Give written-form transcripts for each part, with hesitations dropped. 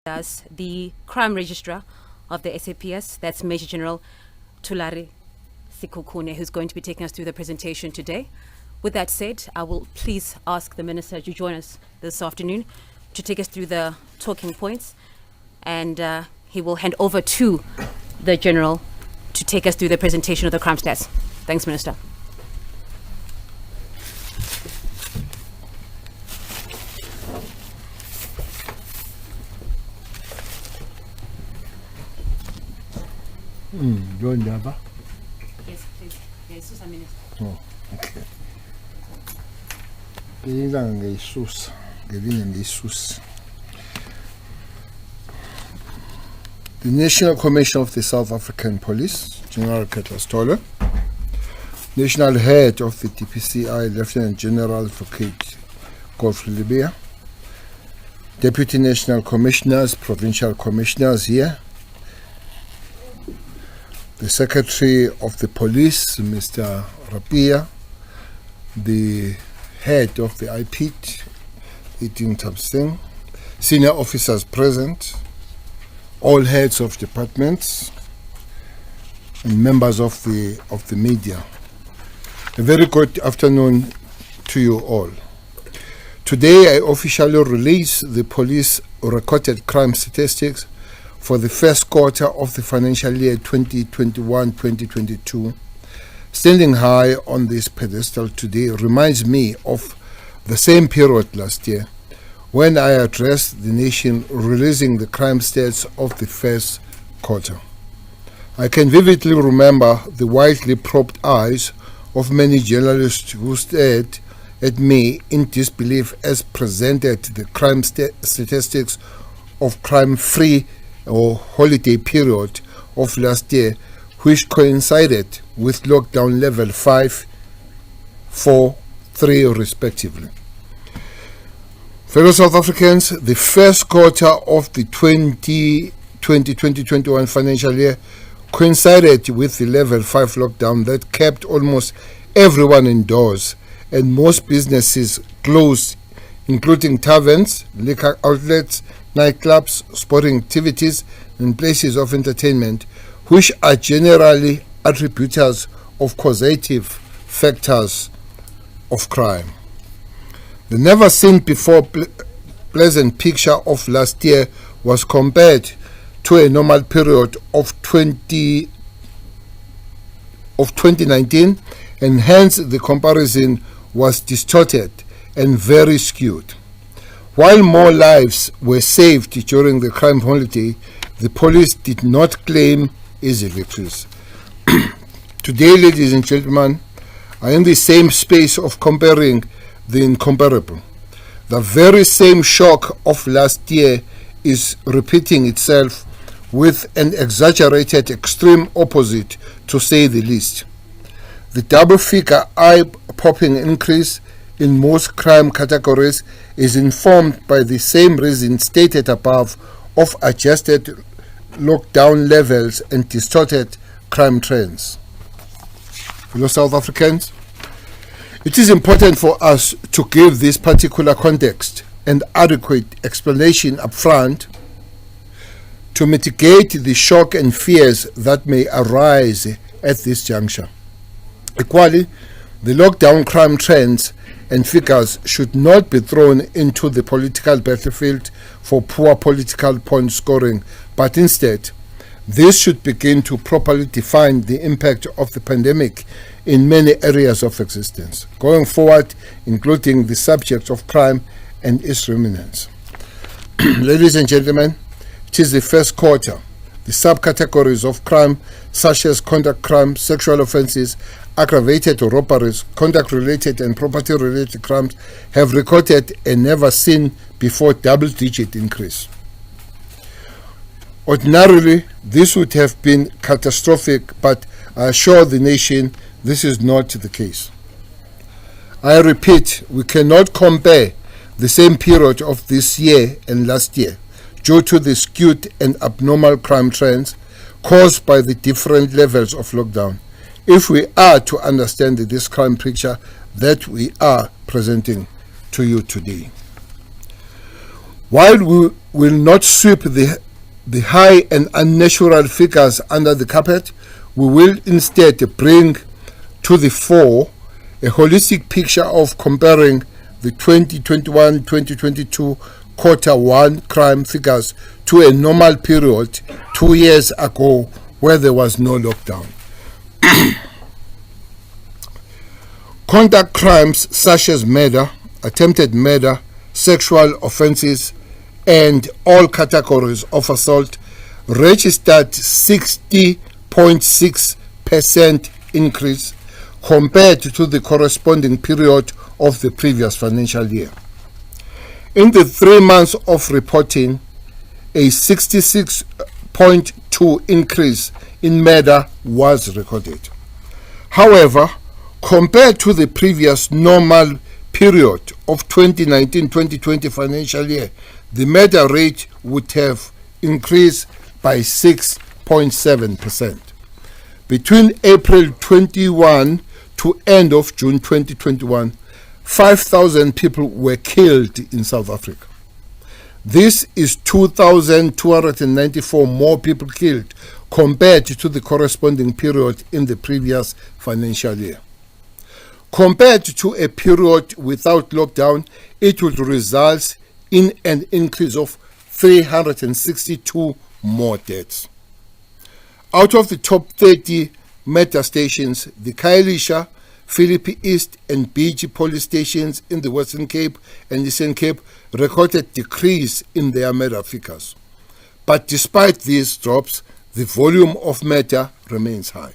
us the crime registrar of the SAPS, that's Major General Tulare Sikukune, who's going to be taking us through the presentation today. With that said, I will please ask the Minister to join us this afternoon to take us through the talking points, and he will hand over to the General to take us through the presentation of the crime stats. Thanks, Minister. Join Java? Yes, please. Yes, Susan, Minister. Oh, okay. Ngelinga ngeyisusa. The National Commissioner of the South African Police, General Ketla, National Head of the DPCI, Lieutenant General Advocate Godfrey Libya, Deputy National Commissioners, Provincial Commissioners here, the Secretary of the Police, Mr. Rapia, the Head of the IPIT, Eating Singh, senior officers present, all heads of departments, and members of the media. A very good afternoon to you all. Today I officially release the police recorded crime statistics for the first quarter of the financial year 2021-2022. Standing high on this pedestal today reminds me of the same period last year when I addressed the nation releasing the crime stats of the first quarter. I can vividly remember the widely probed eyes of many journalists who stared at me in disbelief as presented the crime statistics of crime-free or holiday period of last year, which coincided with lockdown level 5, 4, 3 respectively. Fellow South Africans, the first quarter of the 2020-2021 financial year coincided with the level 5 lockdown that kept almost everyone indoors and most businesses closed, including taverns, liquor outlets, nightclubs, sporting activities, and places of entertainment, which are generally attributors of causative factors of crime. The never-seen-before pleasant picture of last year was compared to a normal period of 2019, and hence the comparison was distorted and very skewed. While more lives were saved during the crime holiday, the police did not claim easy victories. Today, ladies and gentlemen, are in the same space of comparing the incomparable. The very same shock of last year is repeating itself with an exaggerated extreme opposite, to say the least. The double-figure eye-popping increase in most crime categories is informed by the same reason stated above of adjusted lockdown levels and distorted crime trends. Fellow South Africans, it is important for us to give this particular context and adequate explanation up front to mitigate the shock and fears that may arise at this juncture. Equally, the lockdown crime trends and figures should not be thrown into the political battlefield for poor political point scoring, but instead, this should begin to properly define the impact of the pandemic in many areas of existence, going forward, including the subject of crime and its remnants. Ladies and gentlemen, it is the first quarter. The subcategories of crime, such as conduct crime, sexual offences, aggravated robberies, conduct-related and property-related crimes, have recorded a never-seen-before double-digit increase. Ordinarily, this would have been catastrophic, but I assure the nation this is not the case. I repeat, we cannot compare the same period of this year and last year due to the skewed and abnormal crime trends caused by the different levels of lockdown, if we are to understand this crime picture that we are presenting to you today. While we will not sweep the high and unnatural figures under the carpet, we will instead bring to the fore a holistic picture of comparing the 2021-2022 quarter one crime figures to a normal period 2 years ago where there was no lockdown. Conduct crimes such as murder, attempted murder, sexual offences, and all categories of assault registered 60.6% increase compared to the corresponding period of the previous financial year. In the 3 months of reporting, a 66.2% increase in murder was recorded. However, compared to the previous normal period of 2019-2020 financial year, the murder rate would have increased by 6.7%. Between April 21 to end of June 2021, 5,000 people were killed in South Africa. This is 2,294 more people killed compared to the corresponding period in the previous financial year. Compared to a period without lockdown, it would result in an increase of 362 more deaths. Out of the top 30 murder stations, the Khayelitsha, Philippi East and BG police stations in the Western Cape and Eastern Cape recorded decrease in their murder figures. But despite these drops, the volume of murder remains high.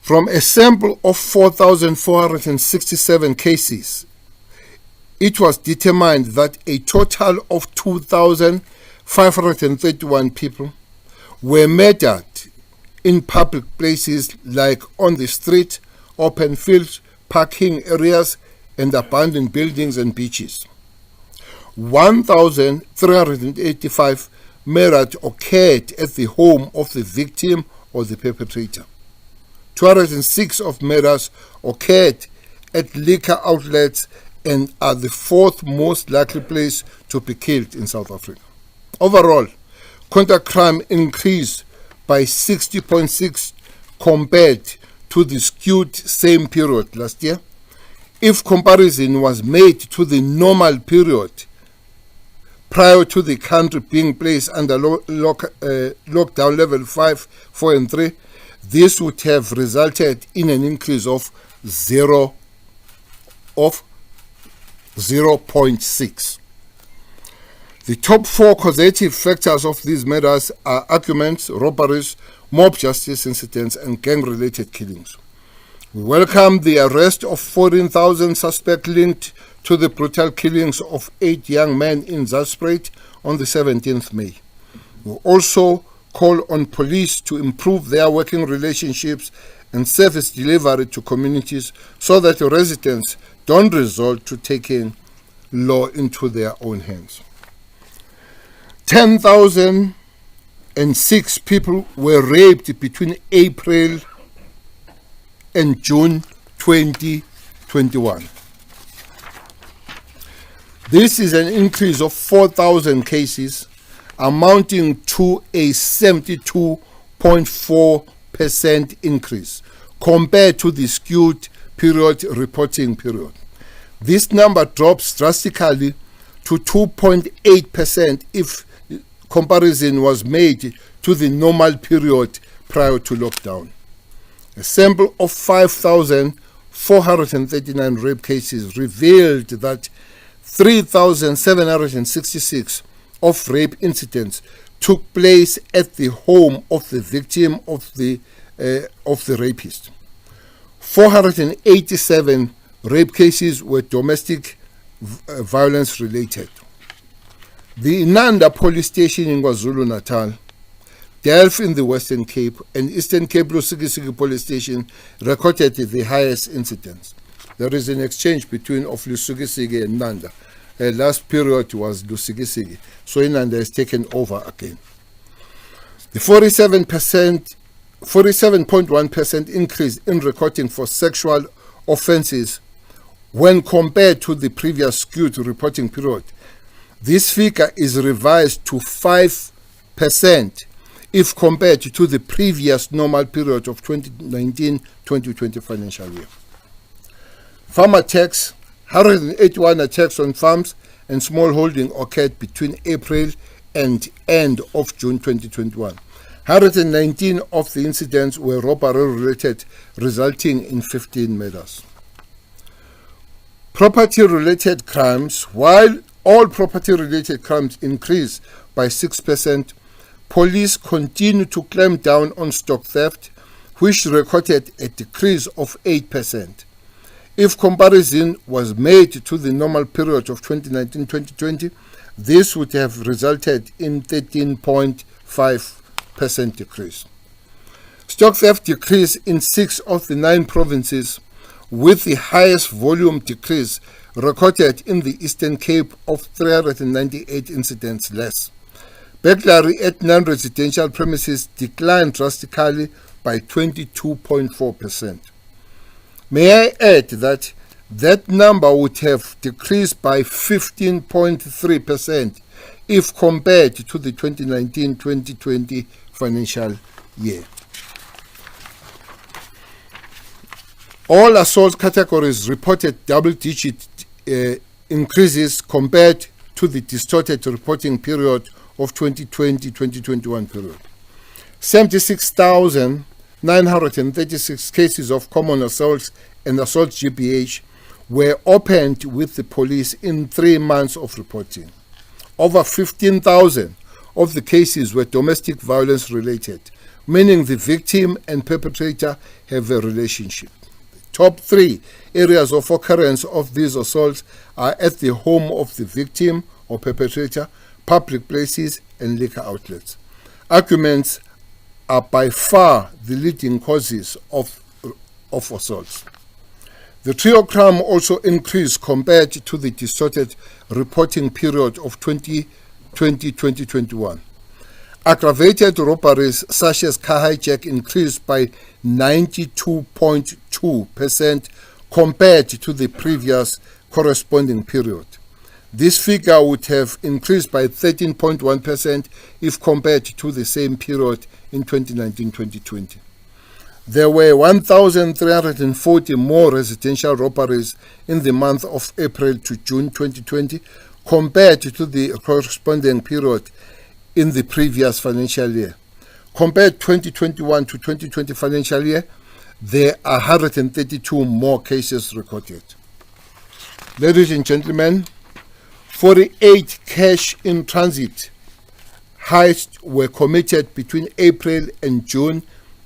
From a sample of 4,467 cases, it was determined that a total of 2,531 people were murdered in public places like on the street, open fields, parking areas, and abandoned buildings and beaches. 1,385 murders occurred at the home of the victim or the perpetrator. 206 of murders occurred at liquor outlets and are the fourth most likely place to be killed in South Africa. Overall, conduct crime increased by 60.6% compared to the skewed same period last year. If comparison was made to the normal period prior to the country being placed under lockdown level 5, 4 and 3, this would have resulted in an increase of 0.6. The top 4 causative factors of these murders are arguments, robberies, mob justice incidents, and gang-related killings. We welcome the arrest of 14,000 suspects linked to the brutal killings of 8 young men in Zalspruit on the 17th May. We also call on police to improve their working relationships and service delivery to communities so that residents don't resort to taking law into their own hands. 10,006 people were raped between April and June 2021. This is an increase of 4,000 cases, amounting to a 72.4% increase compared to the skewed reporting period. This number drops drastically to 2.8% if comparison was made to the normal period prior to lockdown. A sample of 5,439 rape cases revealed that 3,766 of rape incidents took place at the home of the victim of the rapist. 487 rape cases were domestic violence related. The Inanda police station in KwaZulu-Natal, Delft in the Western Cape, and Eastern Cape Lusikisiki police station recorded the highest incidents. There is an exchange between of Lusikisiki and Nanda. Last period was Lusikisiki, so Inanda has taken over again. The 47.1% increase in recording for sexual offences when compared to the previous skewed reporting period This figure is revised to 5% if compared to the previous normal period of 2019-2020 financial year. Farmer tax, 181 attacks on farms and smallholding occurred between April and end of June 2021. 119 of the incidents were robbery-related, resulting in 15 murders. Property-related crimes, while all property-related crimes increased by 6%, police continue to clamp down on stock theft, which recorded a decrease of 8%. If comparison was made to the normal period of 2019-2020, this would have resulted in 13.5% decrease. Stock theft decreased in 6 of the 9 provinces, with the highest volume decrease recorded in the Eastern Cape of 398 incidents less. Burglary at non-residential premises declined drastically by 22.4%. May I add that that number would have decreased by 15.3% if compared to the 2019-2020 financial year. All assault categories reported double-digit increases compared to the distorted reporting period of 2020-2021 period. 76,936 cases of common assaults and assault GBH were opened with the police in 3 months of reporting. Over 15,000 of the cases were domestic violence related, meaning the victim and perpetrator have a relationship. Top 3 areas of occurrence of these assaults are at the home of the victim or perpetrator, public places, and liquor outlets. Arguments are by far the leading causes of assaults. The trio crime also increased compared to the distorted reporting period of 2020-2021. Aggravated robberies such as car hijack increased by 92.2% compared to the previous corresponding period. This figure would have increased by 13.1% if compared to the same period in 2019-2020. There were 1,340 more residential robberies in the month of April to June 2020 compared to the corresponding period in the previous financial year. Compared 2021 to 2020 financial year, there are 132 more cases recorded. Ladies and gentlemen, 48 cash in transit heists were committed between April and June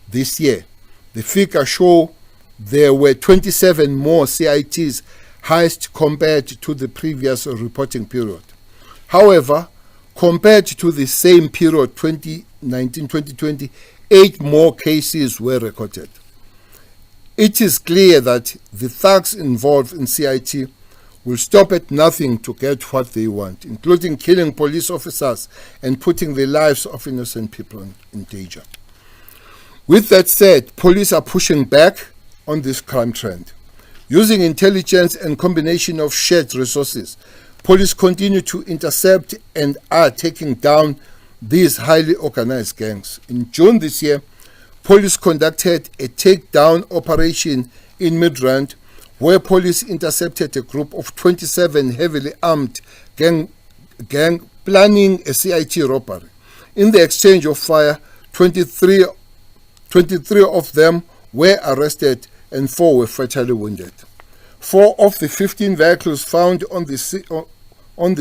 this year. The figure show there were 27 more CITs heists compared to the previous reporting period. However, compared to the same period 2019-2020, 8 more cases were recorded. It is clear that the thugs involved in CIT will stop at nothing to get what they want, including killing police officers and putting the lives of innocent people in danger. With that said, police are pushing back on this crime trend. Using intelligence and combination of shared resources, police continue to intercept and are taking down these highly organized gangs. In June this year, police conducted a takedown operation in Midrand where police intercepted a group of 27 heavily armed gang planning a CIT robbery. In the exchange of fire, 23 of them were arrested and 4 were fatally wounded. 4 of the 15 vehicles found on the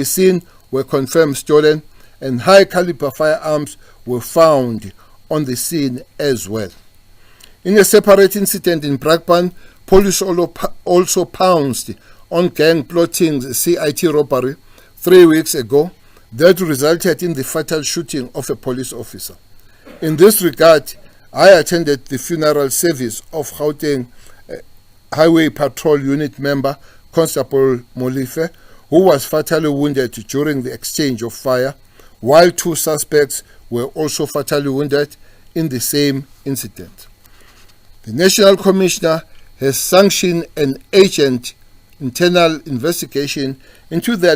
scene were confirmed stolen, and high-caliber firearms were found on the scene as well. In a separate incident in Brakpan, police also pounced on gang plotting CIT robbery 3 weeks ago that resulted in the fatal shooting of a police officer. In this regard, I attended the funeral service of Gauteng Highway Patrol Unit member Constable Molife, who was fatally wounded during the exchange of fire, while 2 suspects were also fatally wounded in the same incident. The National Commissioner has sanctioned an urgent internal investigation into the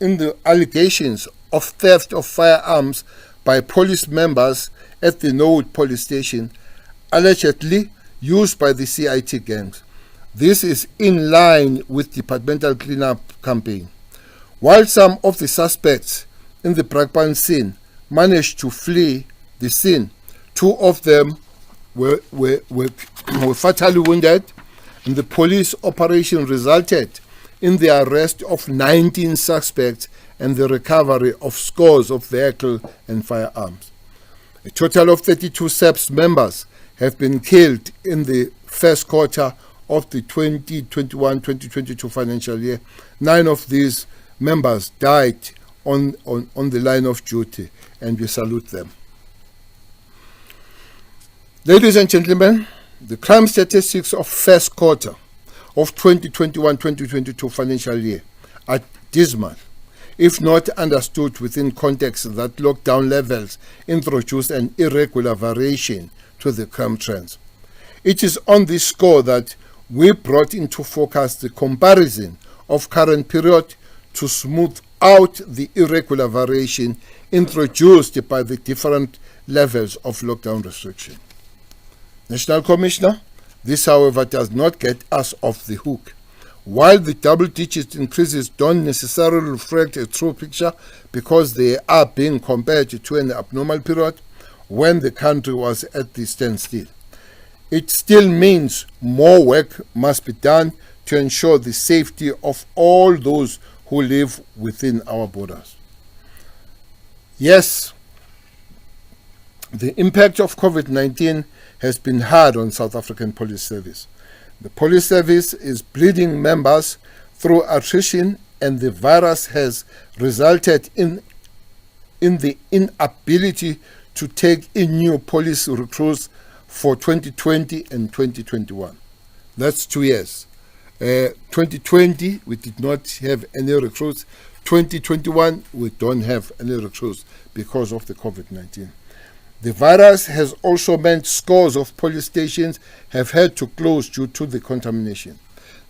in the allegations of theft of firearms by police members at the Norwood police station, allegedly used by the CIT gangs. This is in line with departmental cleanup campaign. While some of the suspects in the Brakpan scene managed to flee the scene, 2 of them were fatally wounded, and the police operation resulted in the arrest of 19 suspects and the recovery of scores of vehicles and firearms. A total of 32 SABC members have been killed in the first quarter of the 2021-2022 financial year. 9 of these members died on the line of duty, and we salute them. Ladies and gentlemen, the crime statistics of first quarter of 2021-2022 financial year are dismal, if not understood within context that lockdown levels introduced an irregular variation to the crime trends. It is on this score that we brought into focus the comparison of current period to smooth out the irregular variation introduced by the different levels of lockdown restriction. National Commissioner, this however does not get us off the hook. While the double-digit increases don't necessarily reflect a true picture because they are being compared to an abnormal period when the country was at the standstill, it still means more work must be done to ensure the safety of all those who live within our borders. Yes, the impact of COVID-19 has been hard on South African Police Service. The Police Service is bleeding members through attrition, and the virus has resulted in the inability to take in new police recruits for 2020 and 2021. That's 2 years. 2020, we did not have any recruits. 2021, we don't have any recruits because of the COVID-19. The virus has also meant scores of police stations have had to close due to the contamination.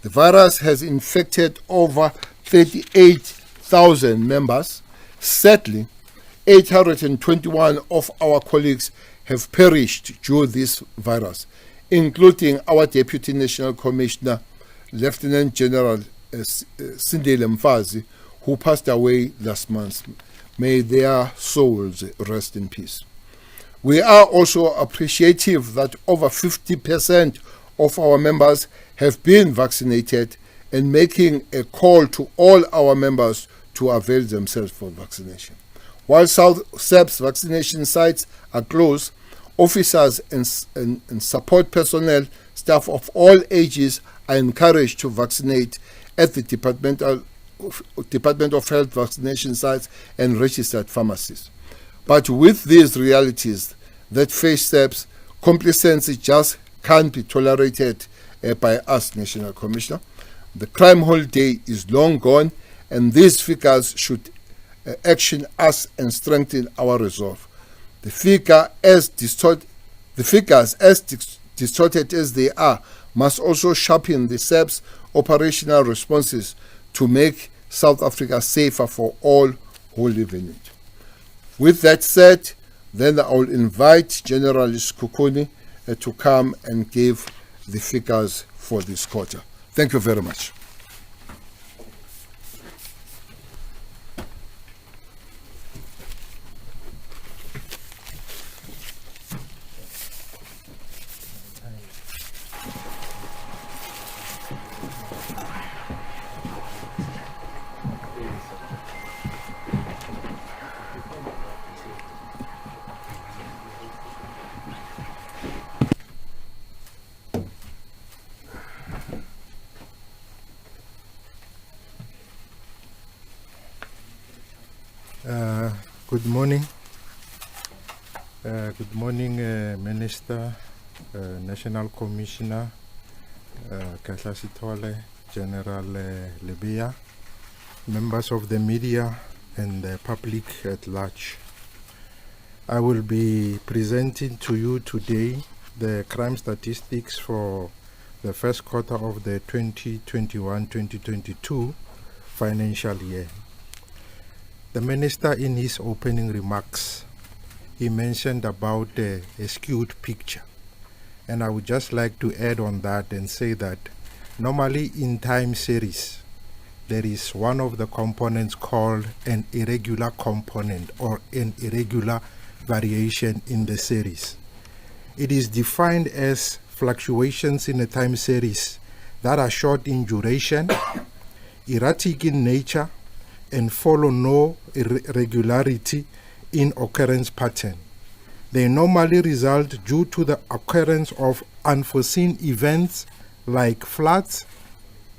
The virus has infected over 38,000 members. Sadly, 821 of our colleagues have perished due to this virus, including our Deputy National Commissioner, Lieutenant General Sindile Mfazi, who passed away last month. May their souls rest in peace. We are also appreciative that over 50% of our members have been vaccinated and making a call to all our members to avail themselves for vaccination. While SABC vaccination sites are closed, officers and support personnel, staff of all ages are encouraged to vaccinate at the Department of Health vaccination sites and registered pharmacies. But with these realities that face SABC, complacency just can't be tolerated by us, National Commissioner. The crime holiday is long gone, and these figures should action us and strengthen our resolve. The figures, as distorted as they are, must also sharpen the SABC operational responses to make South Africa safer for all who live in it. With that said, then I will invite General Skukuni to come and give the figures for this quarter. Thank you very much. Good morning. Good morning, Minister, National Commissioner, Kahlasitole, General Libya, members of the media, and the public at large. I will be presenting to you today the crime statistics for the first quarter of the 2021-2022 financial year. The minister, in his opening remarks, he mentioned about a skewed picture. And I would just like to add on that and say that normally in time series, there is one of the components called an irregular component or an irregular variation in the series. It is defined as fluctuations in a time series that are short in duration, erratic in nature, and follow no irregularity in occurrence pattern. They normally result due to the occurrence of unforeseen events like floods,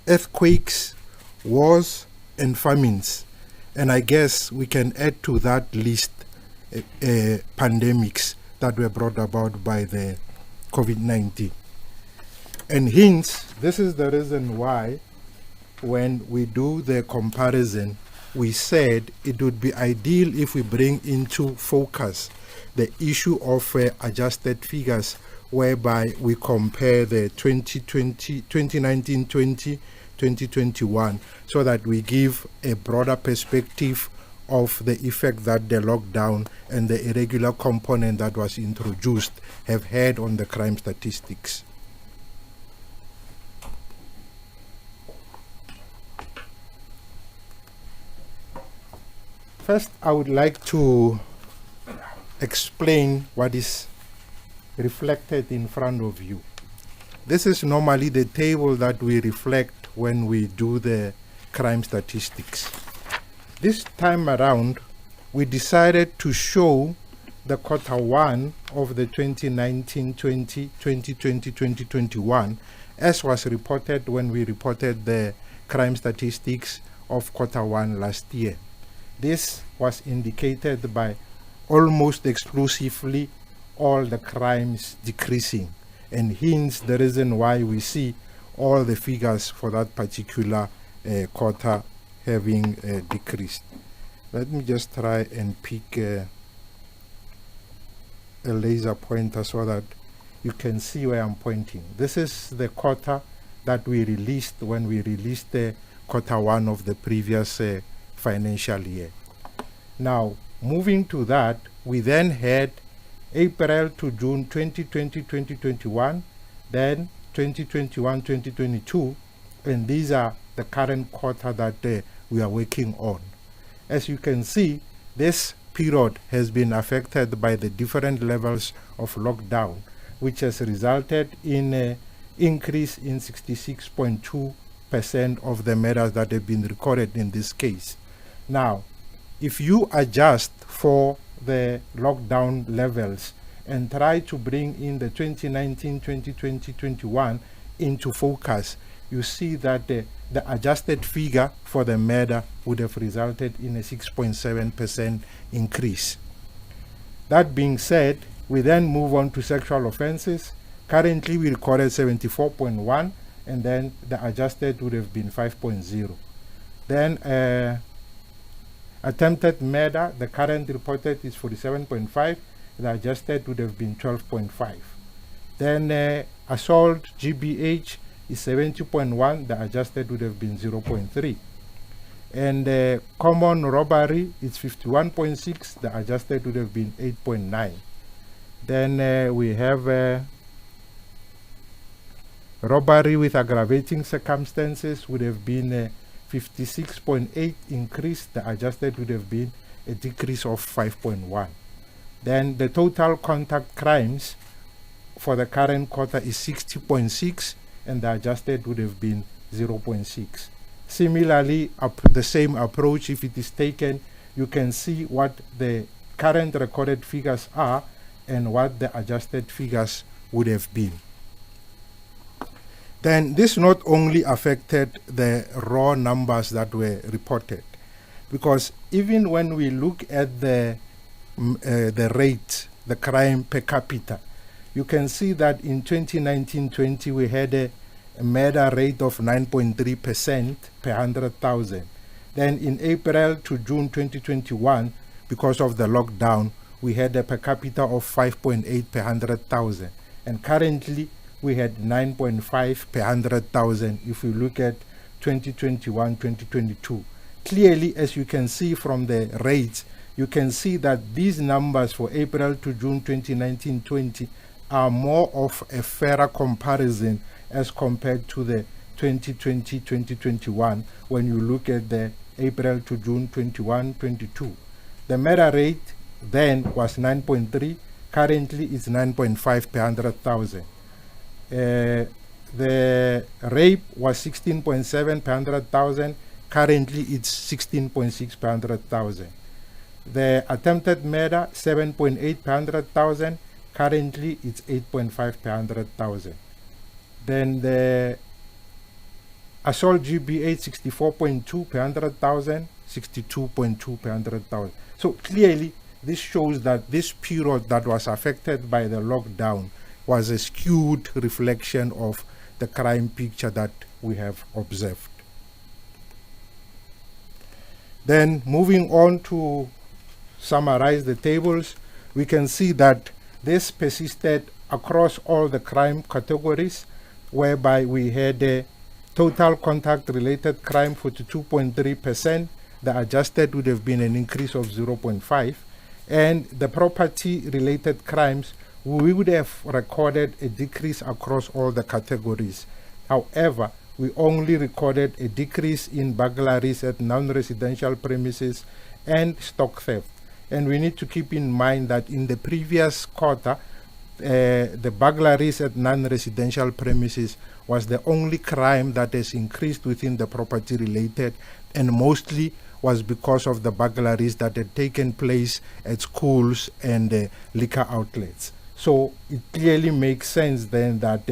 earthquakes, wars, and famines. And I guess we can add to that list pandemics that were brought about by the COVID-19. And hence, this is the reason why when we do the comparison, we said it would be ideal if we bring into focus the issue of adjusted figures, whereby we compare the 2019-20, 2021, so that we give a broader perspective of the effect that the lockdown and the irregular component that was introduced have had on the crime statistics. First, I would like to explain what is reflected in front of you. This is normally the table that we reflect when we do the crime statistics. This time around, we decided to show the quarter one of the 2019-20, 2020-2021, as was reported when we reported the crime statistics of quarter one last year. This was indicated by almost exclusively all the crimes decreasing, and hence the reason why we see all the figures for that particular quarter having decreased. Let me just try and pick a laser pointer so that you can see where I'm pointing. This is the quarter that we released when we released the quarter one of the previous financial year. Now, moving to that, we then had April to June 2020-2021, then 2021-2022, and these are the current quarter that we are working on. As you can see, this period has been affected by the different levels of lockdown, which has resulted in an increase in 66.2% of the murders that have been recorded in this case. Now, if you adjust for the lockdown levels and try to bring in the 2019, 2020, 2021 into focus, you see that the adjusted figure for the murder would have resulted in a 6.7% increase. That being said, we then move on to sexual offenses. Currently, we recorded 74.1, and then the adjusted would have been 5.0. Then attempted murder, the current reported is 47.5, the adjusted would have been 12.5. Then assault, GBH, is 70.1, the adjusted would have been 0.3. And common robbery is 51.6, the adjusted would have been 8.9. Then we have robbery with aggravating circumstances would have been 56.8 increase, the adjusted would have been a decrease of 5.1. Then the total contact crimes for the current quarter is 60.6, and the adjusted would have been 0.6. Similarly, the same approach, if it is taken, you can see what the current recorded figures are and what the adjusted figures would have been. Then this not only affected the raw numbers that were reported, because even when we look at the rate, the crime per capita, you can see that in 2019-20 we had a murder rate of 9.3% per 100,000. Then in April to June 2021, because of the lockdown, we had a per capita of 5.8 per 100,000. And currently, we had 9.5 per 100,000 if we look at 2021-2022. clearly, as you can see from the rates, you can see that these numbers for April to June 2019-20 are more of a fairer comparison as compared to the 2020-2021 when you look at the April to June 21-22. The murder rate then was 9.3, currently it's 9.5 per 100,000. The rape was 16.7 per 100,000, currently it's 16.6 per 100,000. The attempted murder, 7.8 per 100,000, currently it's 8.5 per 100,000. Then the assault GBH, 64.2 per 100,000, 62.2 per 100,000. So clearly, this shows that this period that was affected by the lockdown was a skewed reflection of the crime picture that we have observed. Then moving on to summarize the tables, we can see that this persisted across all the crime categories, whereby we had a total contact-related crime 42.3%. The adjusted would have been an increase of 0.5. And the property-related crimes, we would have recorded a decrease across all the categories. However, we only recorded a decrease in burglaries at non-residential premises and stock theft. And we need to keep in mind that in the previous quarter, the burglaries at non-residential premises was the only crime that has increased within the property-related, and mostly was because of the burglaries that had taken place at schools and liquor outlets. So it clearly makes sense then that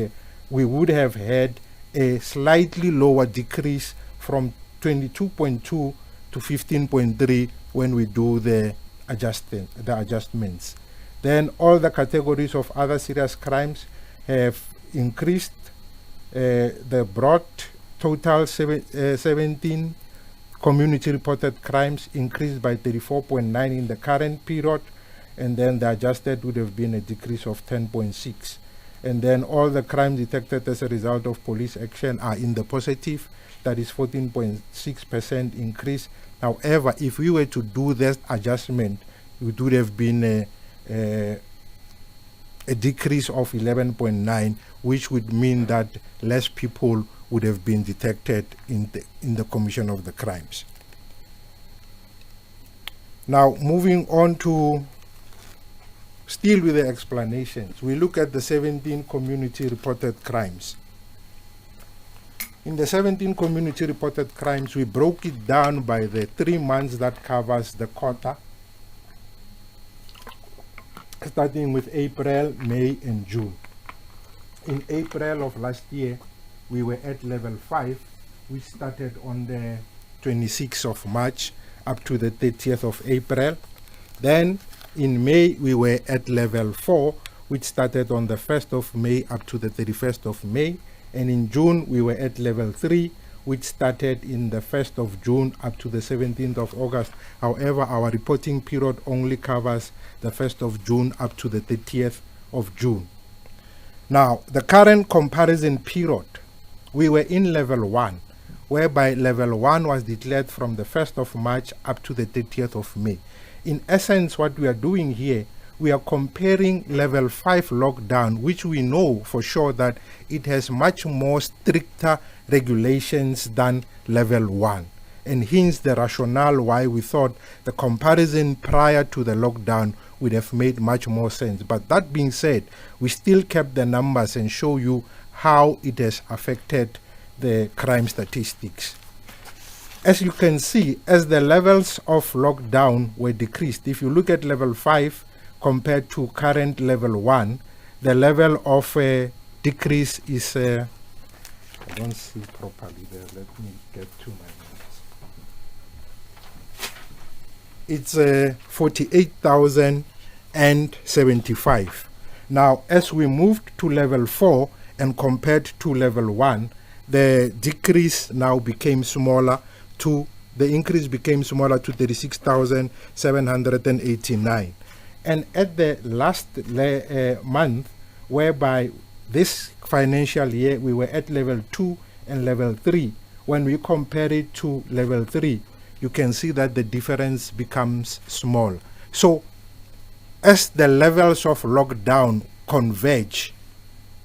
we would have had a slightly lower decrease from 22.2 to 15.3 when we do the adjustments. Then all the categories of other serious crimes have increased. The broad total 17 community reported crimes increased by 34.9 in the current period, and then the adjusted would have been a decrease of 10.6. And then all the crimes detected as a result of police action are in the positive, that is 14.6% increase. However, if we were to do this adjustment, it would have been a decrease of 11.9, which would mean that less people would have been detected in the commission of the crimes. Now, moving on to still with the explanations, we look at the 17 community reported crimes. In the 17 community reported crimes, we broke it down by the 3 months that covers the quarter, starting with April, May, and June. In April of last year, we were at level 5, which started on the 26th of March up to the 30th of April. Then in May, we were at level 4, which started on the 1st of May up to the 31st of May. And in June, we were at level 3, which started in the 1st of June up to the 17th of August. However, our reporting period only covers the 1st of June up to the 30th of June. Now, the current comparison period, we were in level 1, whereby level 1 was declared from the 1st of March up to the 30th of May. In essence, what we are doing here, we are comparing level 5 lockdown, which we know for sure that it has much more stricter regulations than level 1. And hence the rationale why we thought the comparison prior to the lockdown would have made much more sense. But that being said, we still kept the numbers and show you how it has affected the crime statistics. As you can see, as the levels of lockdown were decreased, if you look at level 5 compared to current level 1, the level of decrease is, I don't see properly there, let me get to my notes. It's 48,075. Now, as we moved to level 4 and compared to level 1, the decrease now became smaller to, the increase became smaller to 36,789. And at the last month, whereby this financial year we were at level 2 and level 3, when we compare it to level 3, you can see that the difference becomes small. So as the levels of lockdown converge,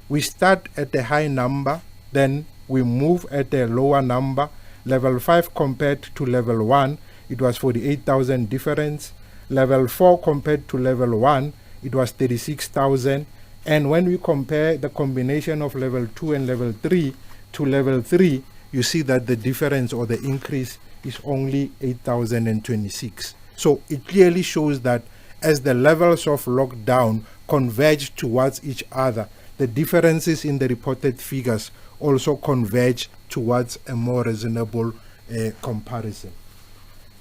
we start at a high number, then we move at a lower number. Level 5 compared to level 1, it was 48,000 difference. Level 4 compared to level 1, it was 36,000. And when we compare the combination of level 2 and level 3 to level 3, you see that the difference or the increase is only 8,026. So it clearly shows that as the levels of lockdown converge towards each other, the differences in the reported figures also converge towards a more reasonable comparison.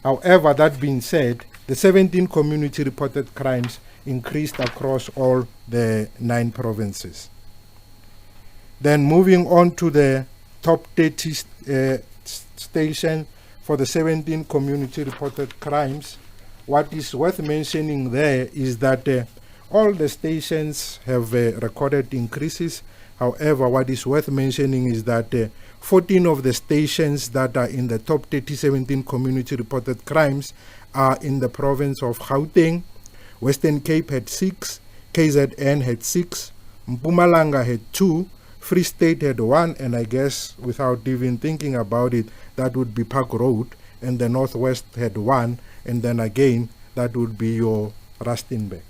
However, that being said, the 17 community reported crimes increased across all the 9 provinces. Then moving on to the top 30 station for the 17 community reported crimes, what is worth mentioning there is that all the stations have recorded increases. However, what is worth mentioning is that 14 of the stations that are in the top 17 community reported crimes are in the province of Gauteng. Western Cape had 6, KZN had 6, Mpumalanga had 2, Free State had 1, and I guess without even thinking about it, that would be Park Road, and the Northwest had 1, and then again, that would be your Rustenburg.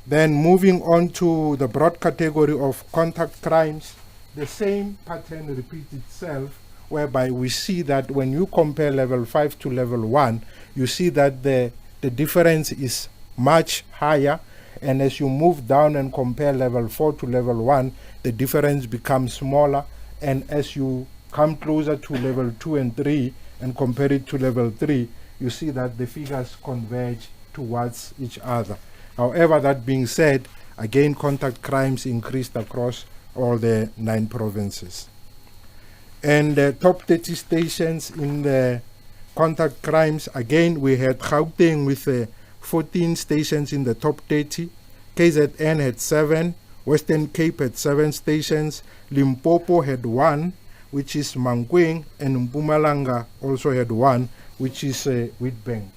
Then moving on to the broad category of contact crimes, the same pattern repeats itself, whereby we see that when you compare level 5 to level 1, you see that the difference is much higher, and as you move down and compare level 4 to level 1, the difference becomes smaller, and as you come closer to level 2 and 3 and compare it to level 3, you see that the figures converge towards each other. However, that being said, again, contact crimes increased across all the 9 provinces. And the top 30 stations in the contact crimes, again, we had Gauteng with 14 stations in the top 30. KZN had 7. Western Cape had 7 stations. Limpopo had 1, which is Mankweng, and Mpumalanga also had 1, which is Witbank.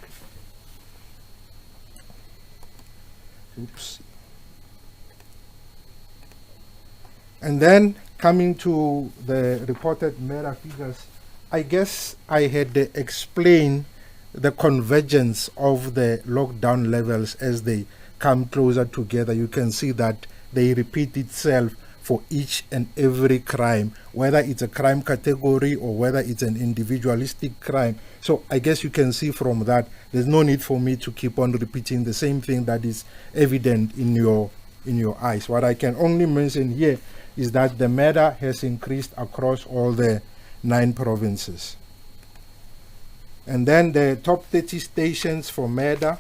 Oops. And then coming to the reported murder figures, I guess I had explained the convergence of the lockdown levels as they come closer together. You can see that they repeat itself for each and every crime, whether it's a crime category or whether it's an individualistic crime. So I guess you can see from that, there's no need for me to keep on repeating the same thing that is evident in your eyes. What I can only mention here is that the murder has increased across all the 9 provinces. And then the top 30 stations for murder.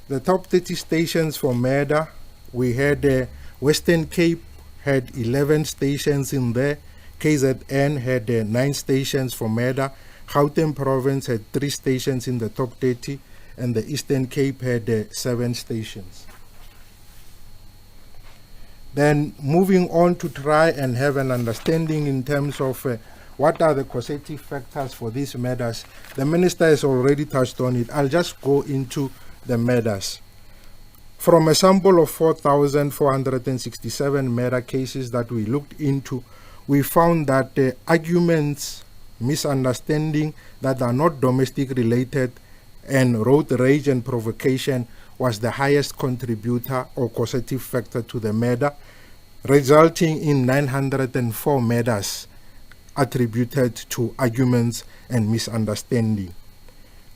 The top 30 stations for murder, we had Western Cape had 11 stations in there. KZN had 9 stations for murder. Gauteng province had 3 stations in the top 30, and the Eastern Cape had 7 stations. Then moving on to try and have an understanding in terms of what are the causative factors for these murders. The minister has already touched on it. I'll just go into the murders. From a sample of 4,467 murder cases that we looked into, we found that arguments, misunderstanding that are not domestic related, and road rage and provocation was the highest contributor or causative factor to the murder, resulting in 904 murders attributed to arguments and misunderstanding.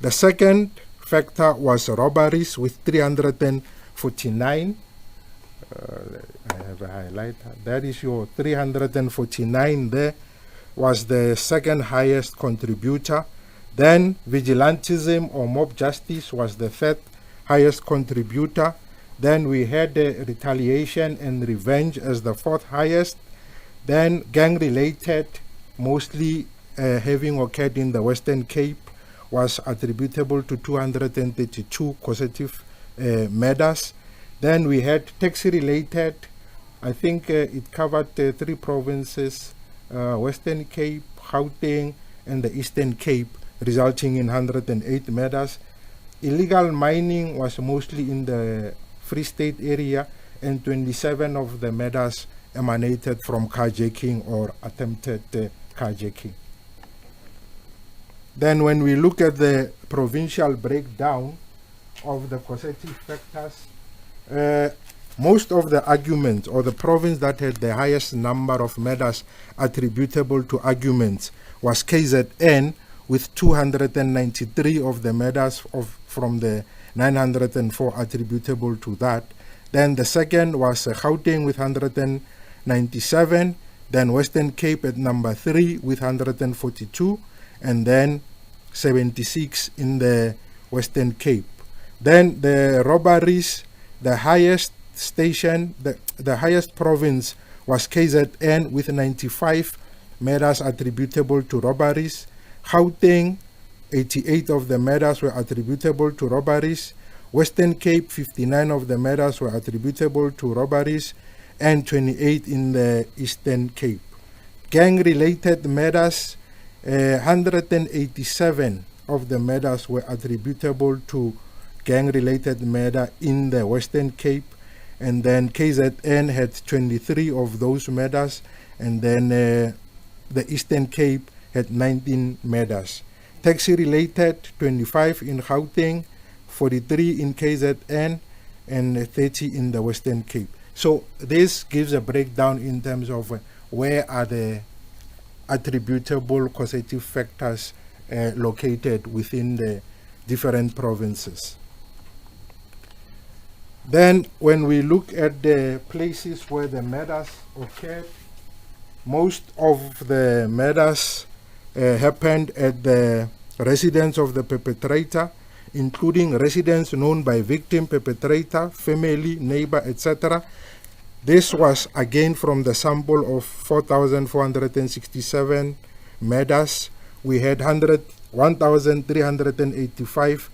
The second factor was robberies with 349. I have a highlighter. That is your 349 there was the second highest contributor. Then vigilantism or mob justice was the third highest contributor. Then we had retaliation and revenge as the 4th highest. Then gang-related, mostly having occurred in the Western Cape, was attributable to 232 causative murders. Then we had taxi-related, I think it covered 3 provinces, Western Cape, Gauteng, and the Eastern Cape, resulting in 108 murders. Illegal mining was mostly in the Free State area, and 27 of the murders emanated from carjacking or attempted carjacking. Then when we look at the provincial breakdown of the causative factors, most of the arguments, or the province that had the highest number of murders attributable to arguments, was KZN, with 293 of the murders from the 904 attributable to that. Then the second was Gauteng with 197, then Western Cape at number 3 with 142, and then 76 in the Western Cape. Then the robberies, the highest station, the highest province was KZN with 95 murders attributable to robberies. Gauteng, 88 of the murders were attributable to robberies. Western Cape, 59 of the murders were attributable to robberies, and 28 in the Eastern Cape. Gang-related murders, 187 of the murders were attributable to gang-related murder in the Western Cape, and then KZN had 23 of those murders, and then the Eastern Cape had 19 murders. Taxi-related, 25 in Gauteng, 43 in KZN, and 30 in the Western Cape. So this gives a breakdown in terms of where are the attributable causative factors located within the different provinces. Then when we look at the places where the murders occurred, most of the murders happened at the residence of the perpetrator, including residence known by victim, perpetrator, family, neighbor, etc. This was again from the sample of 4,467 murders. We had 1,385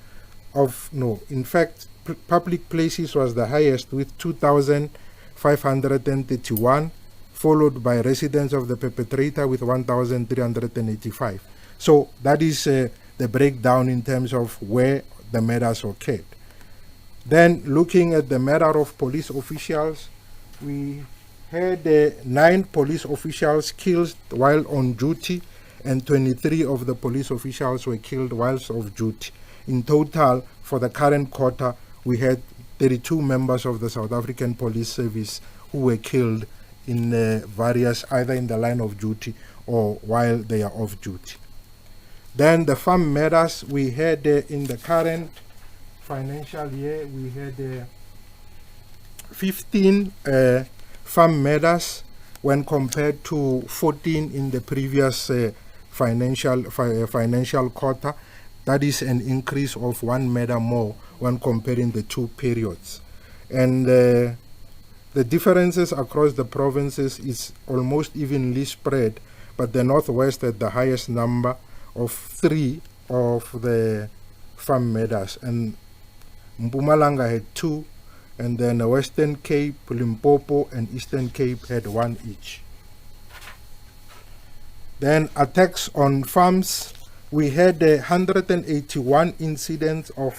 public places was the highest with 2,531, followed by residence of the perpetrator with 1,385. So that is the breakdown in terms of where the murders occurred. Then looking at the murder of police officials, we had 9 police officials killed while on duty, and 23 of the police officials were killed whilst off duty. In total, for the current quarter, we had 32 members of the South African Police Service who were killed in various, either in the line of duty or while they are off duty. Then the farm murders, we had in the current financial year, we had 15 farm murders when compared to 14 in the previous financial quarter. That is an increase of 1 murder more when comparing the 2 periods. And the differences across the provinces is almost evenly spread, but the Northwest had the highest number of 3 of the farm murders, and Mpumalanga had 2, and then the Western Cape, Limpopo, and Eastern Cape had 1 each. Then attacks on farms, we had 181 incidents of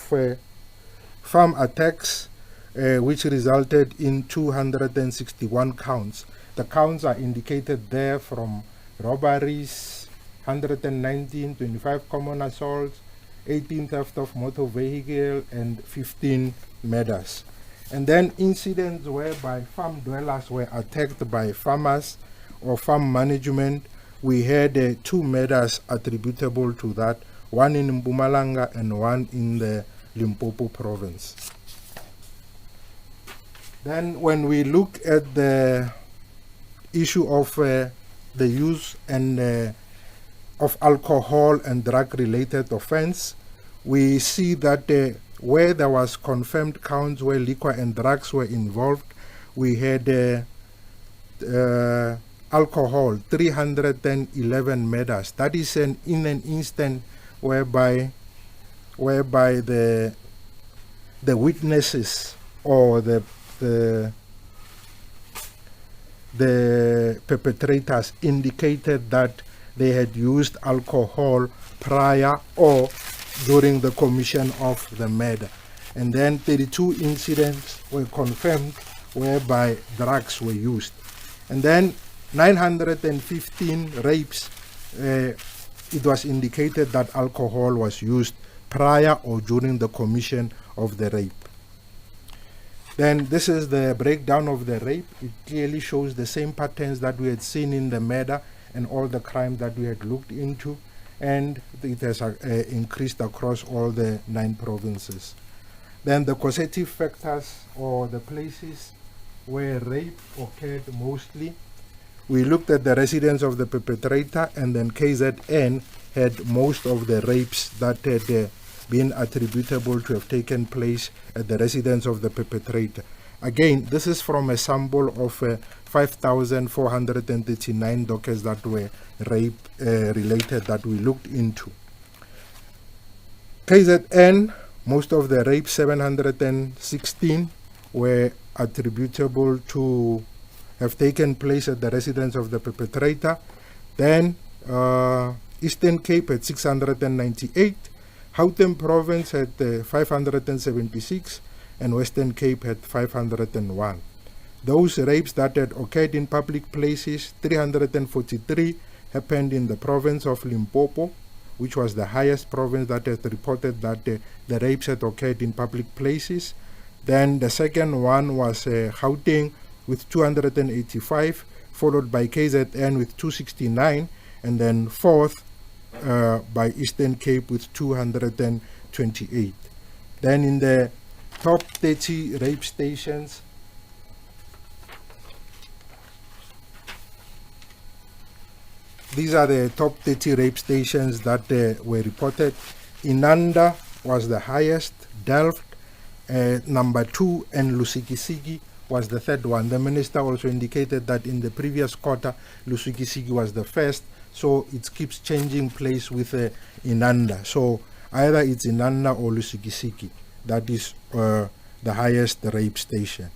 farm attacks, which resulted in 261 counts. The counts are indicated there from robberies, 119, 25 common assaults, 18 theft of motor vehicle, and 15 murders. And then incidents whereby farm dwellers were attacked by farmers or farm management, we had 2 murders attributable to that, 1 in Mpumalanga and 1 in the Limpopo province. Then when we look at the issue of the use and of alcohol and drug-related offense, we see that where there was confirmed counts where liquor and drugs were involved, we had alcohol, 311 murders. That is in an instant whereby the witnesses or the the perpetrators indicated that they had used alcohol prior or during the commission of the murder. And then 32 incidents were confirmed whereby drugs were used. And then 915 rapes, it was indicated that alcohol was used prior or during the commission of the rape. Then this is the breakdown of the rape. It clearly shows the same patterns that we had seen in the murder and all the crime that we had looked into, and it has increased across all the 9 provinces. Then the causative factors, or the places where rape occurred mostly, we looked at the residence of the perpetrator, and then KZN had most of the rapes that had been attributable to have taken place at the residence of the perpetrator. Again, this is from a sample of 5,439 dockets that were rape related that we looked into. KZN, most of the rapes, 716, were attributable to have taken place at the residence of the perpetrator. Then Eastern Cape had 698, Gauteng Province had 576, and Western Cape had 501. Those rapes that had occurred in public places, 343 happened in the province of Limpopo, which was the highest province that had reported that the rapes had occurred in public places. Then the second one was Gauteng with 285, followed by KZN with 269, and then fourth by Eastern Cape with 228. Then in the top 30 rape stations, these are the top 30 rape stations that were reported. Inanda was the highest, Delft number 2, and Lusikisiki was the third one. The minister also indicated that in the previous quarter, Lusikisiki was the first, so it keeps changing place with Inanda. So either it's Inanda or Lusikisiki that is the highest rape station.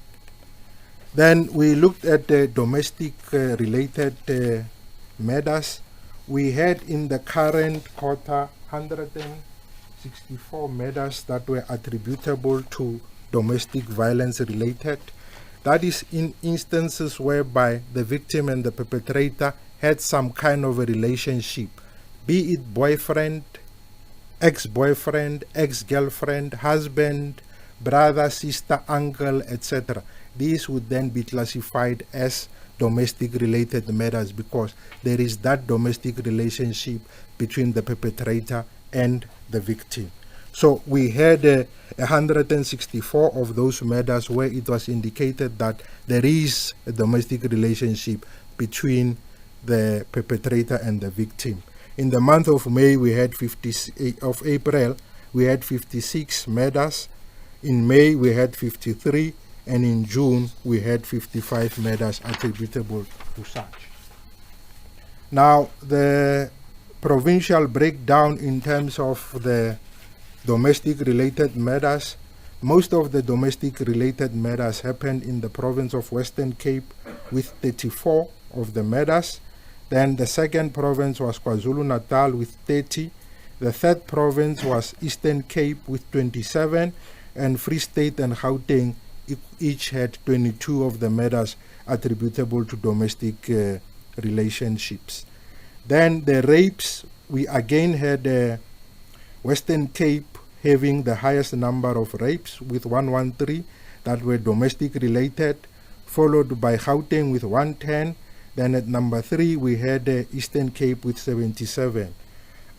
Then we looked at the domestic related murders. We had in the current quarter 164 murders that were attributable to domestic violence related. That is in instances whereby the victim and the perpetrator had some kind of a relationship, be it boyfriend, ex-boyfriend, ex-girlfriend, husband, brother, sister, uncle, etc. These would then be classified as domestic related murders because there is that domestic relationship between the perpetrator and the victim. So we had 164 of those murders where it was indicated that there is a domestic relationship between the perpetrator and the victim. In the month of May, we had April, we had 56 murders. In May, we had 53, and in June, we had 55 murders attributable to such. Now, the provincial breakdown in terms of the domestic related murders, most of the domestic related murders happened in the province of Western Cape with 34 of the murders. Then the second province was KwaZulu-Natal with 30. The third province was Eastern Cape with 27, and Free State and Gauteng each had 22 of the murders attributable to domestic relationships. Then the rapes, we again had Western Cape having the highest number of rapes with 113 that were domestic related, followed by Gauteng with 110. Then at number 3 we had Eastern Cape with 77.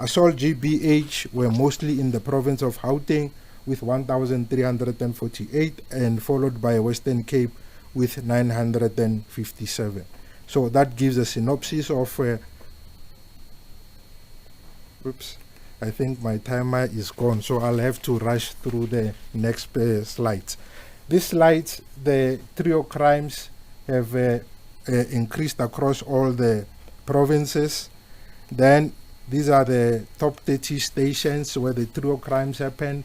Assault GBH were mostly in the province of Gauteng with 1,348, and followed by Western Cape with 957. So that gives a synopsis of I think my timer is gone, so I'll have to rush through the next slides. These slides, the trio crimes have increased across all the provinces. Then these are the top 30 stations where the trio crimes happened.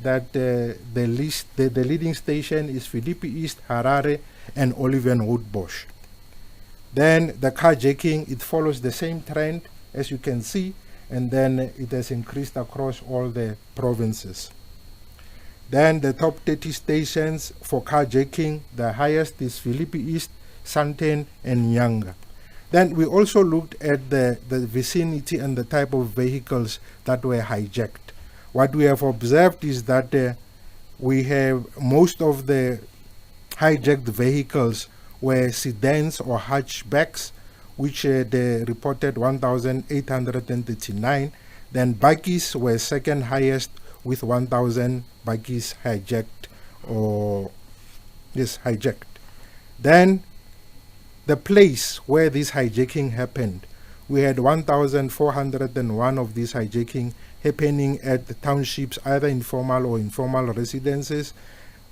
That the leading station is Philippi East, Harare, and Olivenhout Bosch. Then the carjacking, it follows the same trend as you can see, and then it has increased across all the provinces. Then the top 30 stations for carjacking, the highest is Philippi East, Sandton, and Nyanga. Then we also looked at the vicinity and the type of vehicles that were hijacked. What we have observed is that we have most of the hijacked vehicles were sedans or hatchbacks, which they reported 1,839. Then buggies were second highest with 1,000 buggies hijacked hijacked. Then the place where this hijacking happened, we had 1,401 of these hijacking happening at the townships, either informal or informal residences,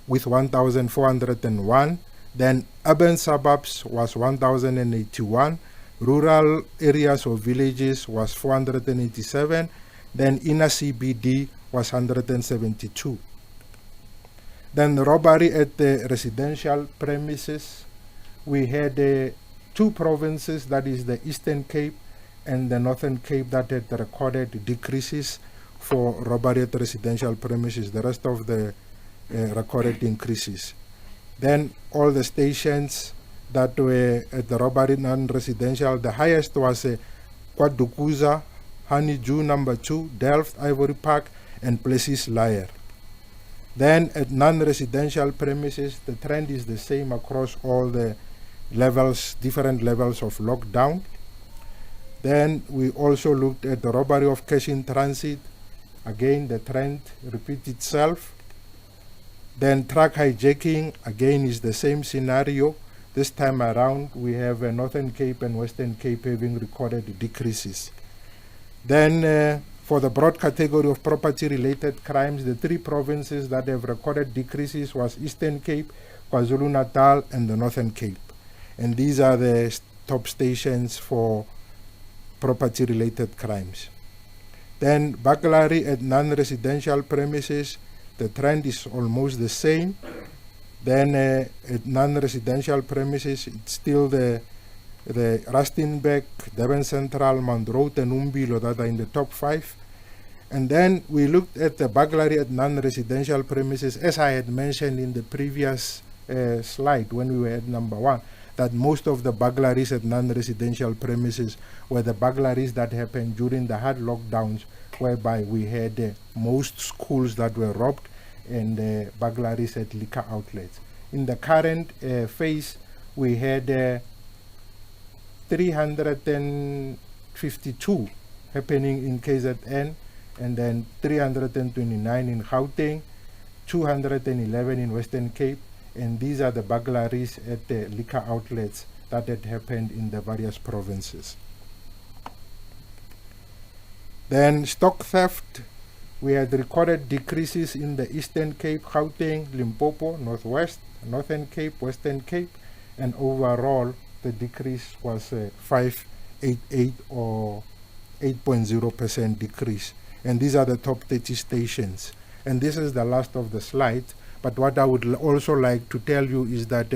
with 1,401. Then urban suburbs was 1,081. Rural areas or villages was 487. Then inner CBD was 172. Then the robbery at the residential premises, we had two provinces, that is the Eastern Cape and the Northern Cape, that had recorded decreases for robbery at residential premises. The rest of the recorded increases. Then all the stations that were at the robbery non-residential, the highest was Kwadukuza, Honeydew number 2, Delft, Ivory Park, and Plessis Layer. Then at non-residential premises, the trend is the same across all the levels, different levels of lockdown. Then we also looked at the robbery of cash in transit. Again, the trend repeats itself. Then truck hijacking, again, is the same scenario. This time around, we have Northern Cape and Western Cape having recorded decreases. Then for the broad category of property-related crimes, the three provinces that have recorded decreases was Eastern Cape, KwaZulu-Natal, and the Northern Cape. And these are the top stations for property-related crimes. Then burglary at non-residential premises, the trend is almost the same. Then at non-residential premises, it's still the Rustenburg, Durban Central, Mount Road, and Umbilo that are in the top 5. And then we looked at the burglary at non-residential premises, as I had mentioned in the previous slide when we were at number 1, that most of the burglaries at non-residential premises were the burglaries that happened during the hard lockdowns, whereby we had most schools that were robbed and burglaries at liquor outlets. In the current phase, we had 352 happening in KZN, and then 329 in Gauteng, 211 in Western Cape, and these are the burglaries at the liquor outlets that had happened in the various provinces. Then stock theft, we had recorded decreases in the Eastern Cape, Gauteng, Limpopo, Northwest, Northern Cape, Western Cape, and overall the decrease was 588 or 8.0% decrease. And these are the top 30 stations. And this is the last of the slide. But what I would also like to tell you is that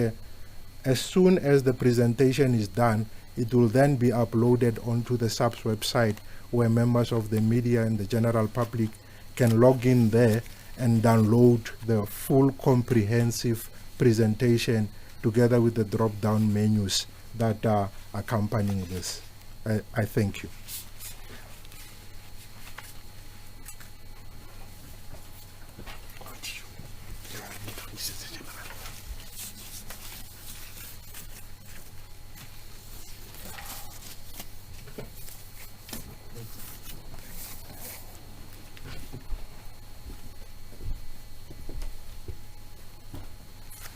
as soon as the presentation is done, it will then be uploaded onto the SABS website, where members of the media and the general public can log in there and download the full comprehensive presentation together with the drop-down menus that are accompanying this. I thank you.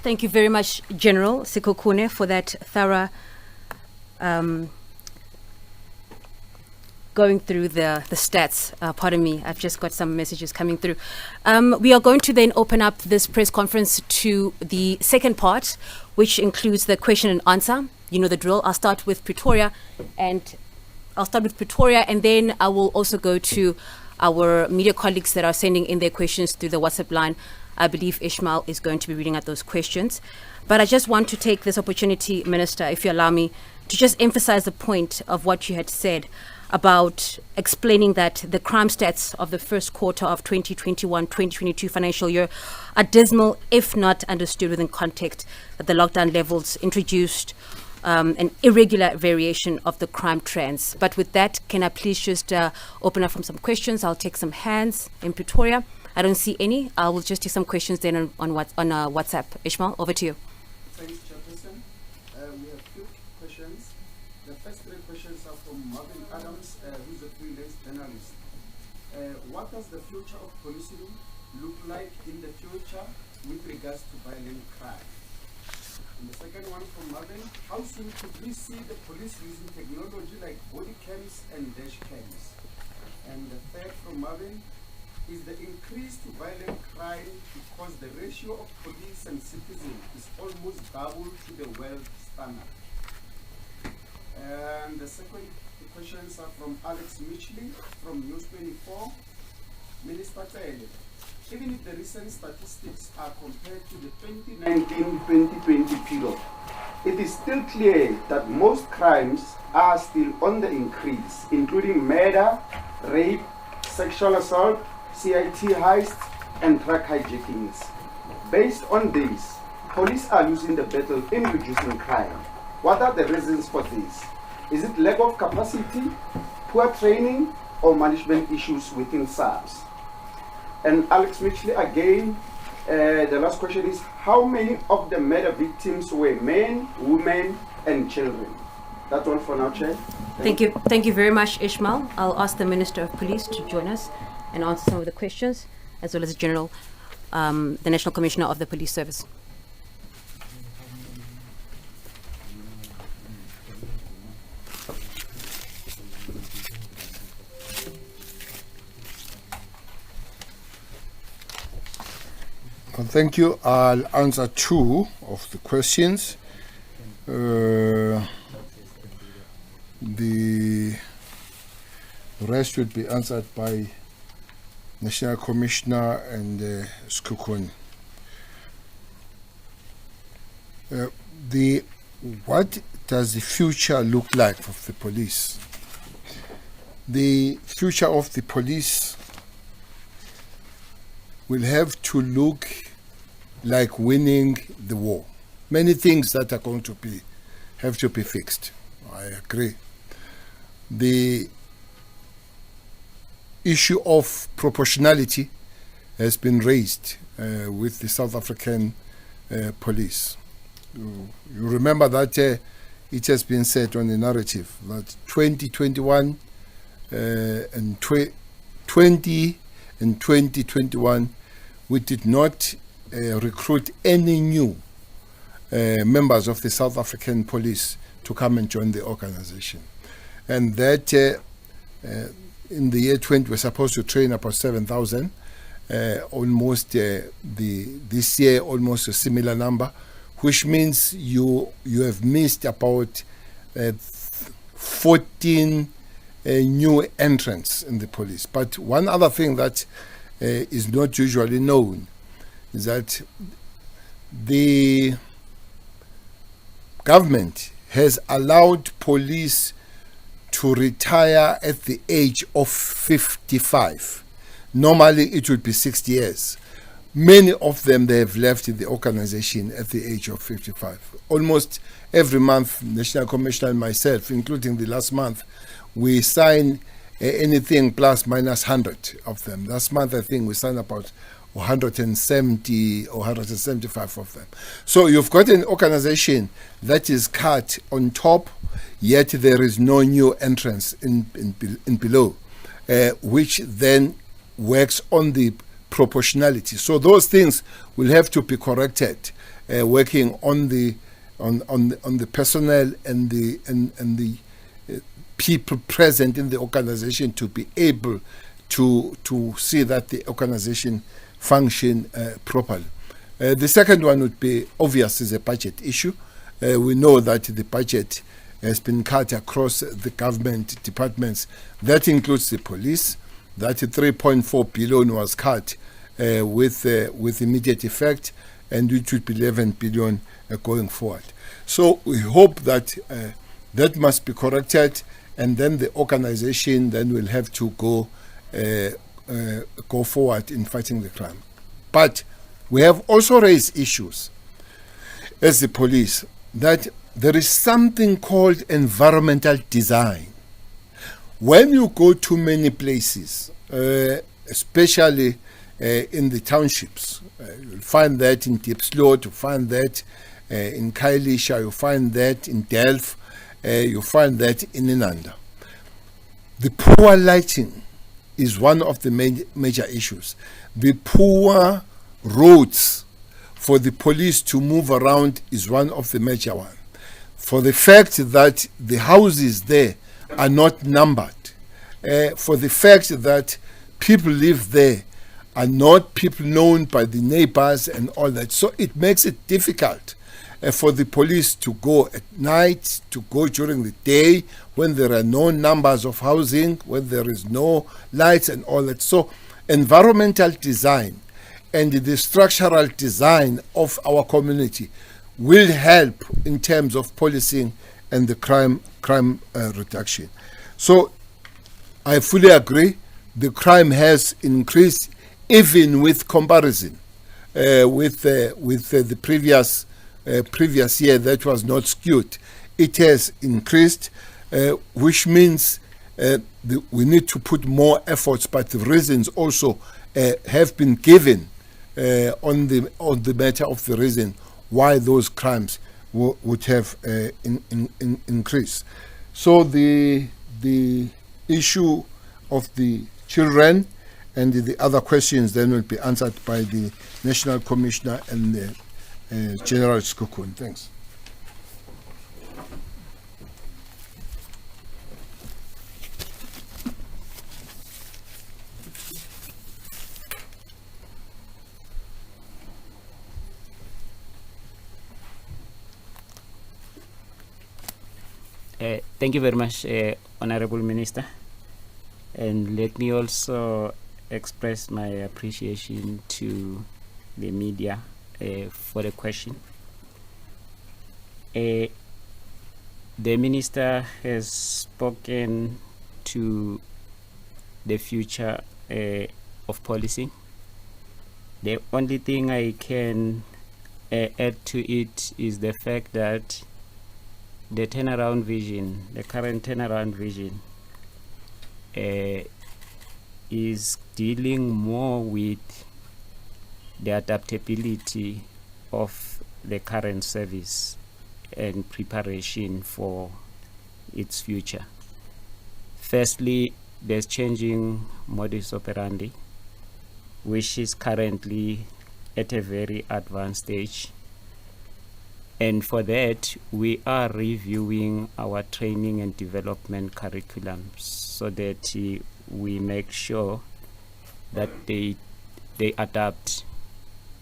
Thank you very much, General Sikhokhune, for that thorough going through the stats. Pardon me, I've just got some messages coming through. We are going to then open up this press conference to the second part, which includes the question and answer. You know the drill. I'll start with Pretoria, and then I will also go to our media colleagues that are sending in their questions through the WhatsApp line. I believe Ishmael is going to be reading out those questions. But I just want to take this opportunity, Minister, if you allow me, to just emphasize the point of what you had said about explaining that the crime stats of the first quarter of 2021-2022 financial year are dismal if not understood within context, that the lockdown levels introduced an irregular variation of the crime trends. But with that, can I please just open up from some questions? I'll take some hands in Pretoria. I don't see any. I will just take some questions then on WhatsApp. Ishmael, over to you. Thanks, Chairperson. We have few questions. The first three questions are from Marvin Adams, who's a freelance journalist. What does the future of policing look like in the future with regards to violent crime? And the second one from Marvin, how soon could we see the police using technology like body cams and dash cams? And the third from Marvin, is the increase to violent crime because the ratio of police and citizens is almost double to the world standard? And the second questions are from Alex Mitchley from News 24. Minister Taylor, even if the recent statistics are compared to the 2019-2020 period, it is still clear that most crimes are still on the increase, including murder, rape, sexual assault, CIT heists, and truck hijackings. Based on this, police are losing the battle in reducing crime. What are the reasons for this? Is it lack of capacity, poor training, or management issues within SABC? And Alex Mitchley again, the last question is, how many of the murder victims were men, women, and children? That's all for now, Chair. Thank you. Thank you very much, Ishmael. I'll ask the Minister of Police to join us and answer some of the questions, as well as the National Commissioner of the Police Service. Well, thank you. I'll answer two of the questions. The rest will be answered by National Commissioner and Skukun. What does the future look like for the police? The future of the police will have to look like winning the war. Many things that are going to have to be fixed. I agree. The issue of proportionality has been raised with the South African police. You remember that it has been said on the narrative that 2021 and 20 and 2021 we did not recruit any new members of the South African police to come and join the organization. And that in the year 20, we're supposed to train about 7,000. Almost this year, almost a similar number, which means you have missed about 14 new entrants in the police. But one other thing that is not usually known is that the government has allowed police to retire at the age of 55. Normally it would be 60 years. Many of them, they have left the organization at the age of 55. Almost every month, National Commissioner and myself, including the last month, we sign anything plus minus 100 of them. Last month, I think we signed about 170 or 175 of them. So you've got an organization that is cut on top, yet there is no new entrance in below, which then works on the proportionality. So those things will have to be corrected, working on the personnel and the people present in the organization to be able to see that the organization function properly. The second one would be obvious, is a budget issue. We know that the budget has been cut across the government departments. That includes the police. That 3.4 billion was cut with immediate effect, and it should be 11 billion going forward. So we hope that That must be corrected, and then the organization then will have to go forward in fighting the crime. But we have also raised issues as the police that there is something called environmental design. When you go to many places, especially in the townships, you'll find that in Diepsloot, you find that in Khayelitsha, you find that in Delft, you find that in Inanda. The poor lighting is one of the major issues. The poor roads for the police to move around is one of the major ones. For the fact that the houses there are not numbered, for the fact that people live there are not people known by the neighbors and all that. So it makes it difficult for the police to go at night, to go during the day when there are no numbers of housing, when there is no lights and all that. So environmental design and the structural design of our community will help in terms of policing and the crime reduction. So I fully agree, the crime has increased even with comparison with the previous year that was not skewed. It has increased, which means we need to put more efforts, but the reasons also have been given on the matter of the reason why those crimes would have increased. So the issue of the children and the other questions then will be answered by the National Commissioner and the General Sekhukhune. Thanks. Thank you very much, Honorable Minister. And let me also express my appreciation to the media for the question. The Minister has spoken to the future of policing. The only thing I can add to it is the fact that the turnaround vision, the current turnaround vision, is dealing more with the adaptability of the current service and preparation for its future. Firstly, there's changing modus operandi, which is currently at a very advanced stage. And for that, we are reviewing our training and development curriculum so that we make sure that they adapt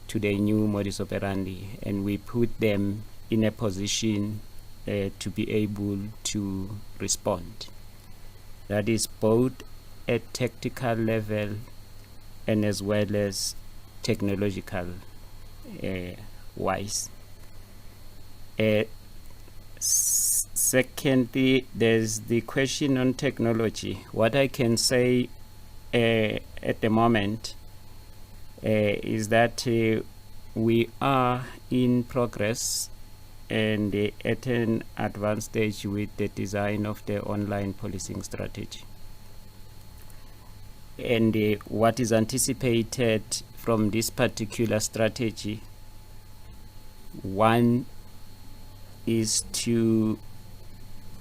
to the new modus operandi, and we put them in a position to be able to respond. That is both at tactical level and as well as technological wise. Secondly, there's the question on technology. What I can say at the moment is that we are in progress and at an advanced stage with the design of the online policing strategy. And what is anticipated from this particular strategy, one is to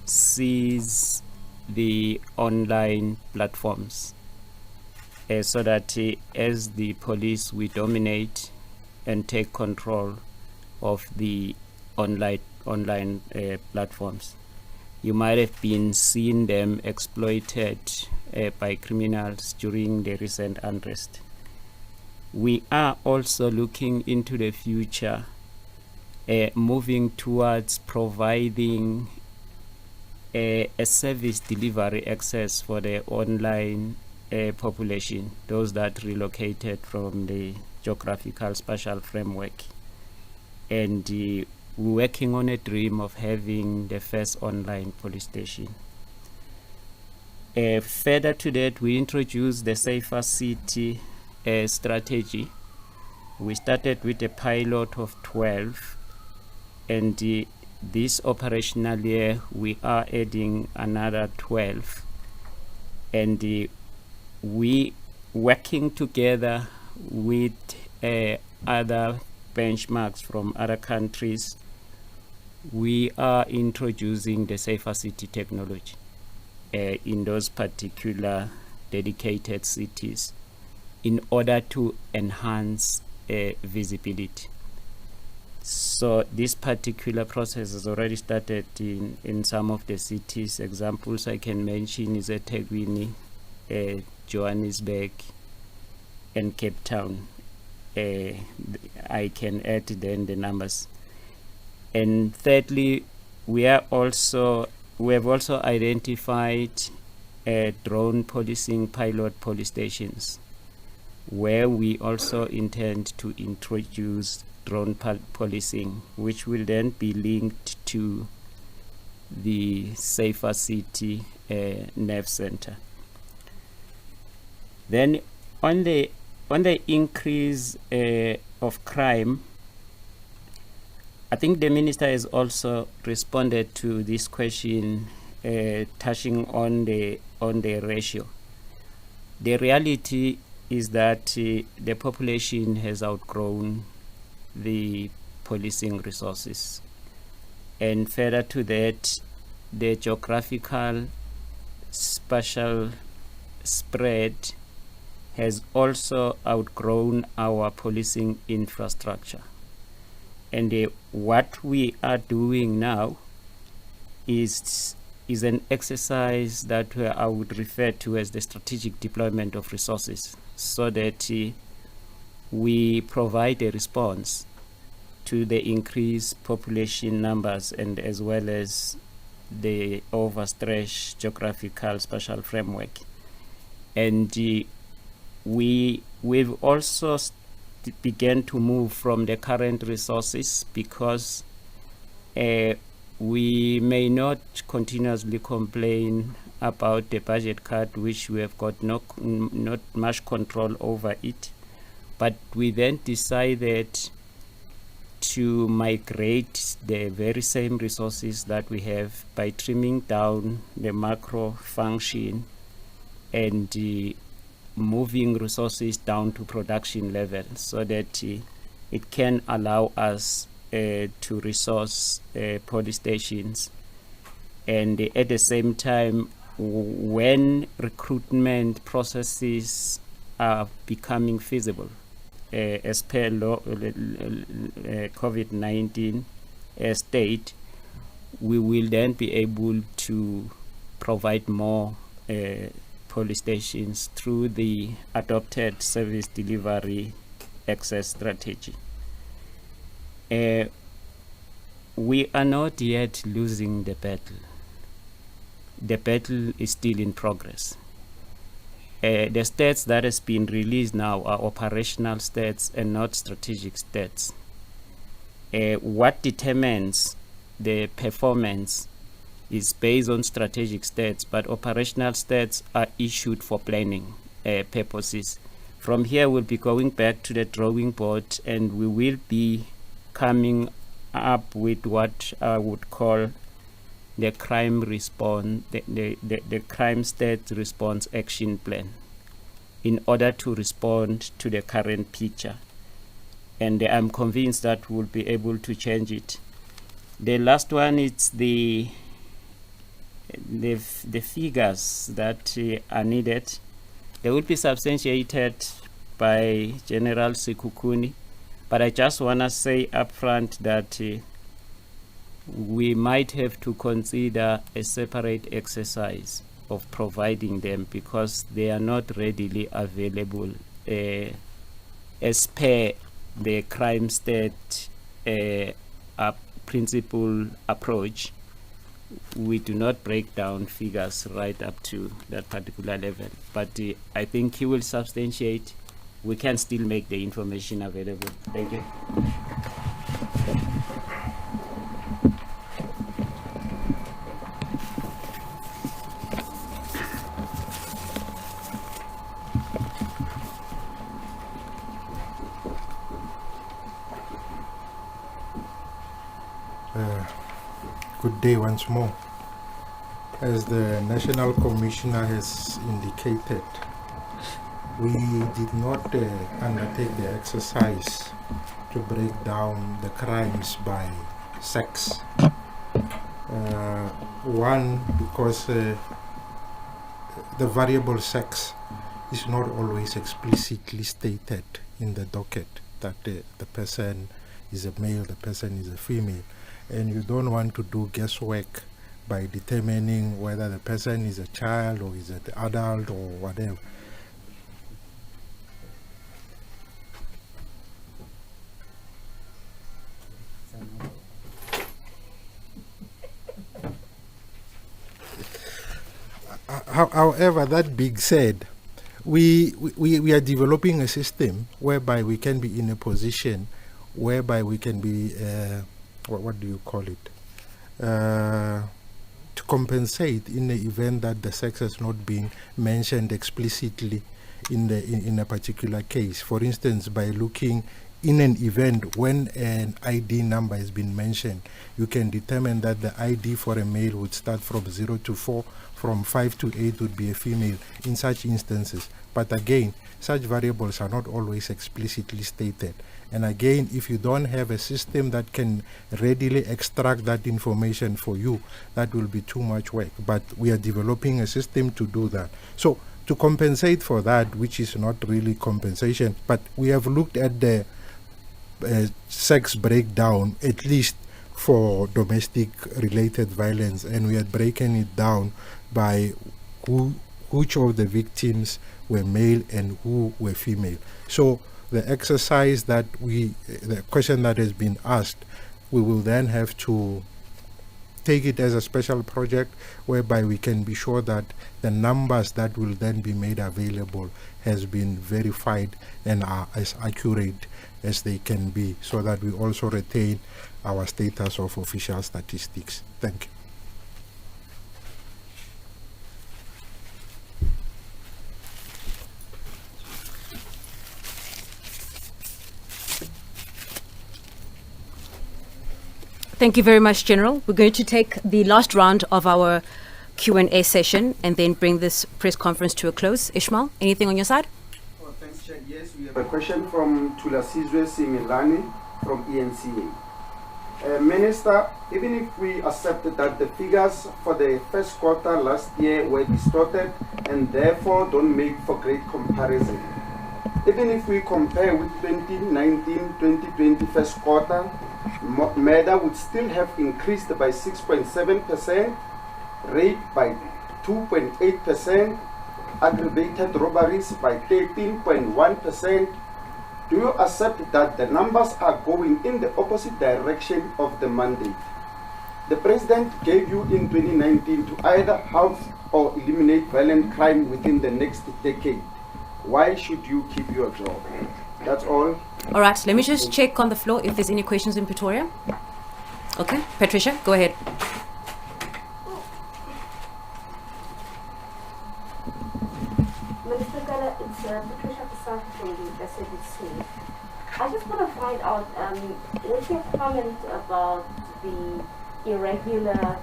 seize the online platforms so that as the police we dominate and take control of the online platforms. You might have been seeing them exploited by criminals during the recent unrest. We are also looking into the future, moving towards providing a service delivery access for the online population, those that relocated from the geographical spatial framework. And we're working on a dream of having the first online police station. Further to that, we introduced the Safer City strategy. We started with a pilot of 12, and this operational year we are adding another 12, and we working together with other benchmarks from other countries. We are introducing the Safer City technology in those particular dedicated cities in order to enhance visibility. So this particular process has already started in some of the cities. Examples I can mention is eThekwini, Johannesburg, and Cape Town. I can add then the numbers. And thirdly, we have also identified drone policing pilot police stations, where we also intend to introduce drone policing, which will then be linked to the Safer City nerve center. Then on the increase of crime, I think the minister has also responded to this question, touching on the ratio. The reality is that the population has outgrown the policing resources, and further to that, the geographical spatial spread has also outgrown our policing infrastructure. And what we are doing now is an exercise that I would refer to as the strategic deployment of resources, so that we provide a response to the increased population numbers and as well as the overstretched geographical spatial framework. And we've also began to move from the current resources, because we may not continuously complain about the budget cut, which we have got not much control over it, but we then decided to migrate the very same resources that we have by trimming down the macro function and moving resources down to production level, so that it can allow us to resource police stations. And at the same time, when recruitment processes are becoming feasible, as per COVID-19 state, we will then be able to provide more police stations through the adopted service delivery access strategy. We are not yet losing the battle. The battle is still in progress. The stats that has been released now are operational stats and not strategic stats. What determines the performance is based on strategic stats, but operational stats are issued for planning purposes. From here, we'll be going back to the drawing board, and we will be coming up with what I would call the crime response, the crime state response action plan, in order to respond to the current picture. And I'm convinced that we'll be able to change it. The last one is the figures that are needed. They will be substantiated by General Sekhukhune, but I just want to say upfront that we might have to consider a separate exercise of providing them, because they are not readily available as per the crime state principle approach. We do not break down figures right up to that particular level, but I think he will substantiate. We can still make the information available. Thank you. Good day once more. As the National Commissioner has indicated, we did not undertake the exercise to break down the crimes by sex. One, because the variable sex is not always explicitly stated in the docket that the person is a male, the person is a female, and you don't want to do guesswork by determining whether the person is a child or is an adult or whatever. However, that being said, we are developing a system whereby we can be in a position whereby we can be, what do you call it, to compensate in the event that the sex has not been mentioned explicitly in a particular case. For instance, by looking in an event when an ID number has been mentioned, you can determine that the ID for a male would start from 0 to 4, from 5 to 8 would be a female in such instances. But again, such variables are not always explicitly stated. And again, if you don't have a system that can readily extract that information for you, that will be too much work. But we are developing a system to do that. So to compensate for that, which is not really compensation, but we have looked at the sex breakdown, at least for domestic related violence, and we had broken it down by which of the victims were male and who were female. So the exercise that the question that has been asked, we will then have to take it as a special project whereby we can be sure that the numbers that will then be made available has been verified and are as accurate as they can be, so that we also retain our status of official statistics. Thank you. Thank you very much, General. We're going to take the last round of our Q&A session and then bring this press conference to a close. Ishmael, anything on your side? Oh, thanks, Chair. Yes, we have a question from Thulasizwe Simelane from ENCA. Minister, even if we accept that the figures for the first quarter last year were distorted and therefore don't make for great comparison, even if we compare with 2019-2020 first quarter, murder would still have increased by 6.7%, rape by 2.8%, aggravated robberies by 13.1%. Do you accept that the numbers are going in the opposite direction of the mandate? The President gave you in 2019 to either halve or eliminate violent crime within the next decade. Why should you keep your job? That's all. All right, let me just check on the floor if there's any questions in Pretoria. Okay, Patricia, go ahead. Minister Gala, it's Patricia Pasaki from the SABC. I just want to find out, what's your comment about the irregular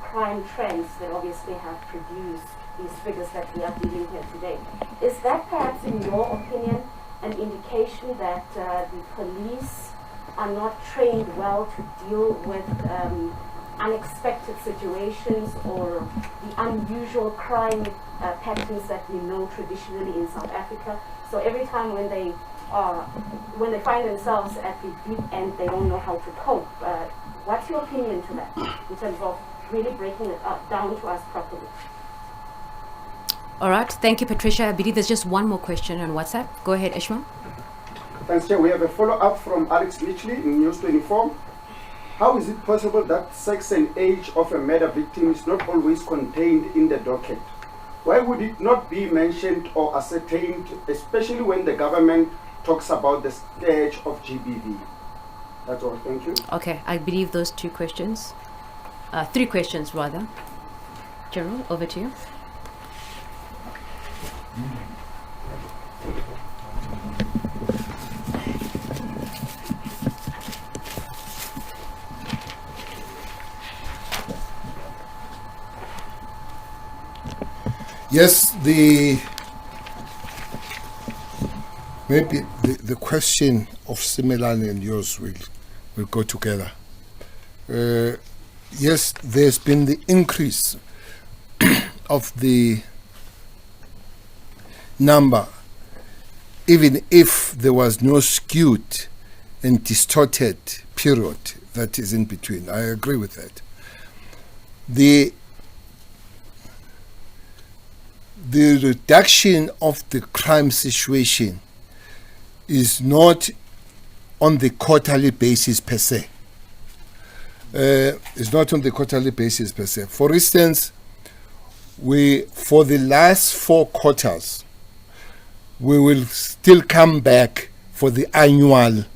crime trends that obviously have produced these figures that we are dealing here today? Is that perhaps, in your opinion, an indication that the police are not trained well to deal with unexpected situations or the unusual crime patterns that we know traditionally in South Africa? So every time when they find themselves at the deep end, they don't know how to cope. What's your opinion to that in terms of really breaking it down to us properly? All right, thank you, Patricia. I believe there's just one more question on WhatsApp. Go ahead, Ishmael. Thanks, Chair. We have a follow-up from Alex Mitchley in News 24. How is it possible that sex and age of a murder victim is not always contained in the docket? Why would it not be mentioned or ascertained, especially when the government talks about the scourge of GBV? That's all. Thank you. Okay, I believe those two questions, three questions rather. General, over to you. Yes, maybe the question of Simelane and yours will go together. Yes, there's been the increase of the number, even if there was no skewed and distorted period that is in between. I agree with that. The reduction of the crime situation is not on the quarterly basis per se. It's not on the quarterly basis per se. For instance, for the last 4 quarters, we will still come back for the annual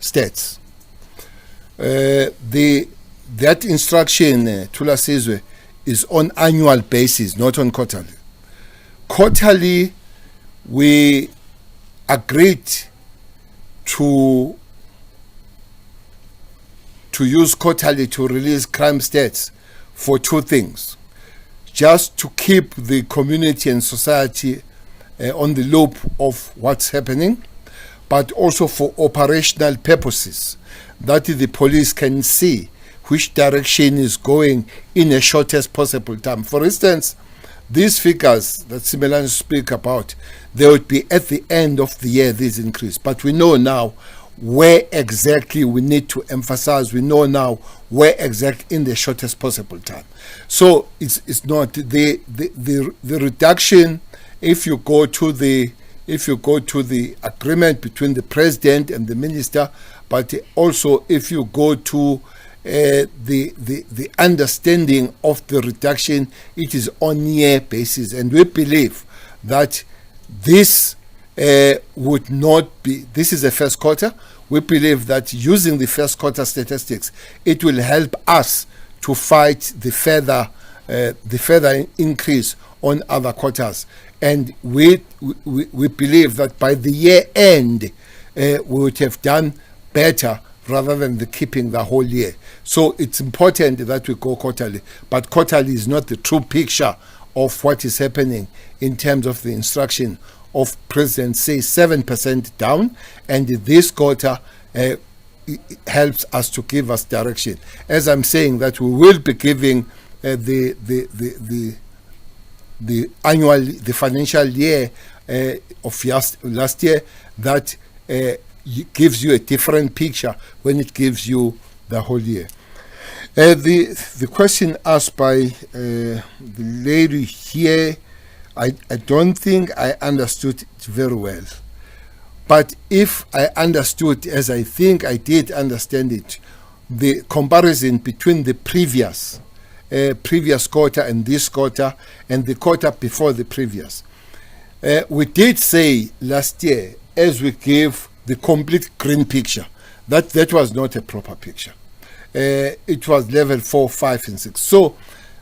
stats. That instruction, Tula Sizwe, is on annual basis, not on quarterly. Quarterly, we agreed to use quarterly to release crime stats for 2 things. Just to keep the community and society on the loop of what's happening, but also for operational purposes, that the police can see which direction is going in a shortest possible time. For instance, these figures that Simelane speak about, they would be at the end of the year, this increase. But we know now where exactly we need to emphasize. We know now where exactly in the shortest possible time. So it's not the reduction. If you go to the agreement between the president and the minister, but also if you go to the understanding of the reduction, it is on year basis, and we believe that this would not be. This is the first quarter. We believe that using the first quarter statistics, it will help us to fight the further increase on other quarters, and we believe that by the year end we would have done better rather than keeping the whole year. So it's important that we go quarterly, but quarterly is not the true picture of what is happening in terms of the instruction of President, say 7% down, and this quarter helps us to give us direction. As I'm saying that we will be giving the financial year of last year, that gives you a different picture when it gives you the whole year. The question asked by the lady here, I don't think I understood it very well. But if I understood, as I think I did understand it, the comparison between the previous quarter and this quarter and the quarter before the previous, we did say last year, as we gave the complete green picture, that was not a proper picture. It was level 4, 5, and 6. So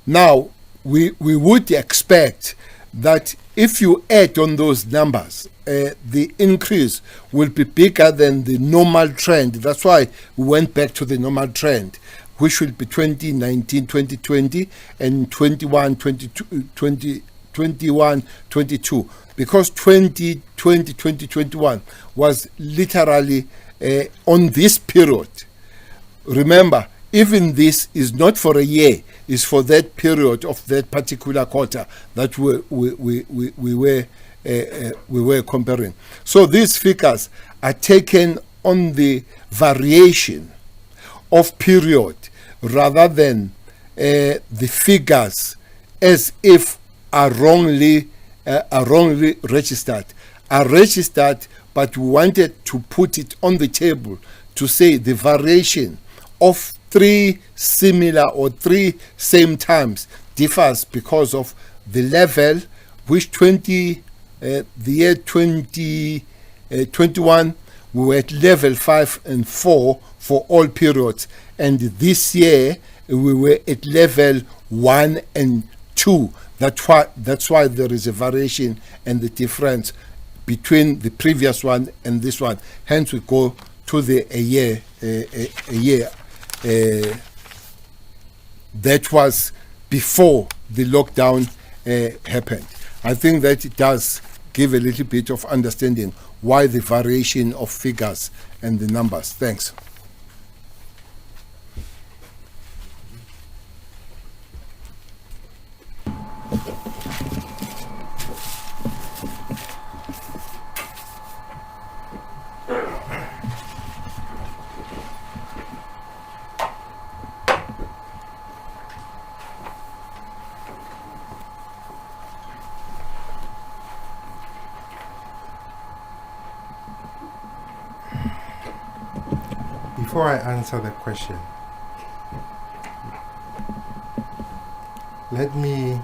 now we would expect that if you add on those numbers, the increase will be bigger than the normal trend. That's why we went back to the normal trend, which will be 2019, 2020, and 21, 22, because 2020, 2021 was literally on this period. Remember, even this is not for a year, it's for that period of that particular quarter that we were comparing. So these figures are taken on the variation of period rather than the figures as if are wrongly registered. Are registered, but we wanted to put it on the table to say the variation of 3 similar or 3 same times differs because of the level, which the year 2021 we were at level 5 and 4 for all periods, and this year we were at level 1 and 2. That's why there is a variation and the difference between the previous one and this one. Hence we go to a year that was before the lockdown happened. I think that it does give a little bit of understanding why the variation of figures and the numbers. Thanks. Before I answer the question, let me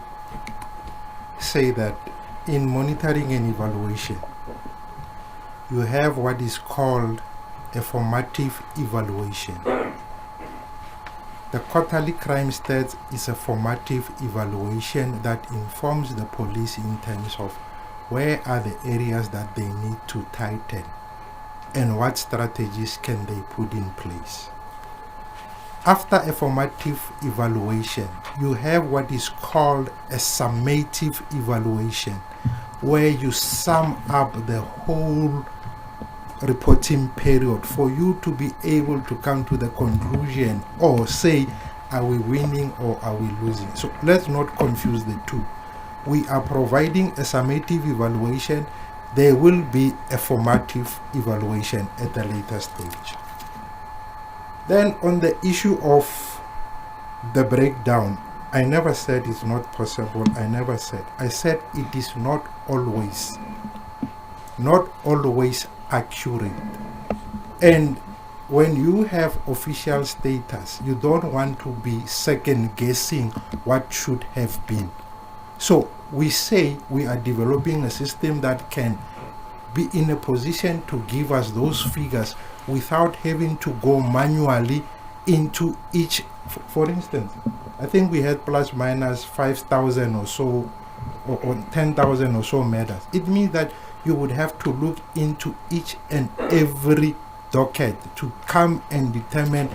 say that in monitoring and evaluation, you have what is called a formative evaluation. The quarterly crime stats is a formative evaluation that informs the police in terms of where are the areas that they need to tighten and what strategies can they put in place. After a formative evaluation, you have what is called a summative evaluation, where you sum up the whole reporting period for you to be able to come to the conclusion or say, are we winning or are we losing? So let's not confuse the two. We are providing a summative evaluation. There will be a formative evaluation at a later stage. Then on the issue of the breakdown, I never said it's not possible. I said it is not always accurate. And when you have official status, you don't want to be second guessing what should have been. So we say we are developing a system that can be in a position to give us those figures without having to go manually into each. For instance, I think we had plus minus 5,000 or so, or 10,000 or so murders. It means that you would have to look into each and every docket to come and determine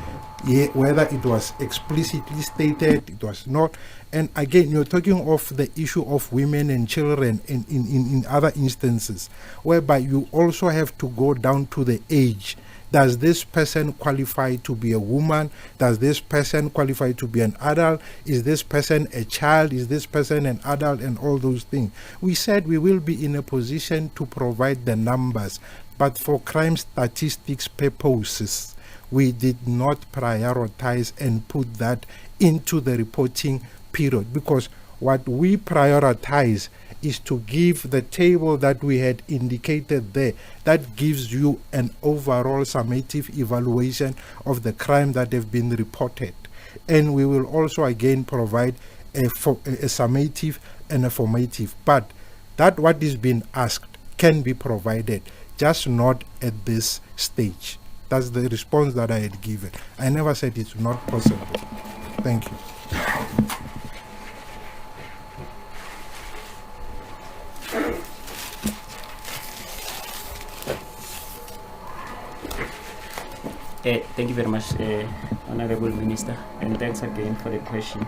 whether it was explicitly stated, it was not. And again, you're talking of the issue of women and children in other instances, whereby you also have to go down to the age. Does this person qualify to be a woman? Does this person qualify to be an adult? Is this person a child? Is this person an adult? And all those things. We said we will be in a position to provide the numbers, but for crime statistics purposes, we did not prioritize and put that into the reporting period, because what we prioritize is to give the table that we had indicated there, that gives you an overall summative evaluation of the crime that have been reported. And we will also again provide a summative and a formative, but that what is being asked can be provided, just not at this stage. That's the response that I had given. I never said it's not possible. Thank you. Thank you very much, Honorable Minister, and thanks again for the questions.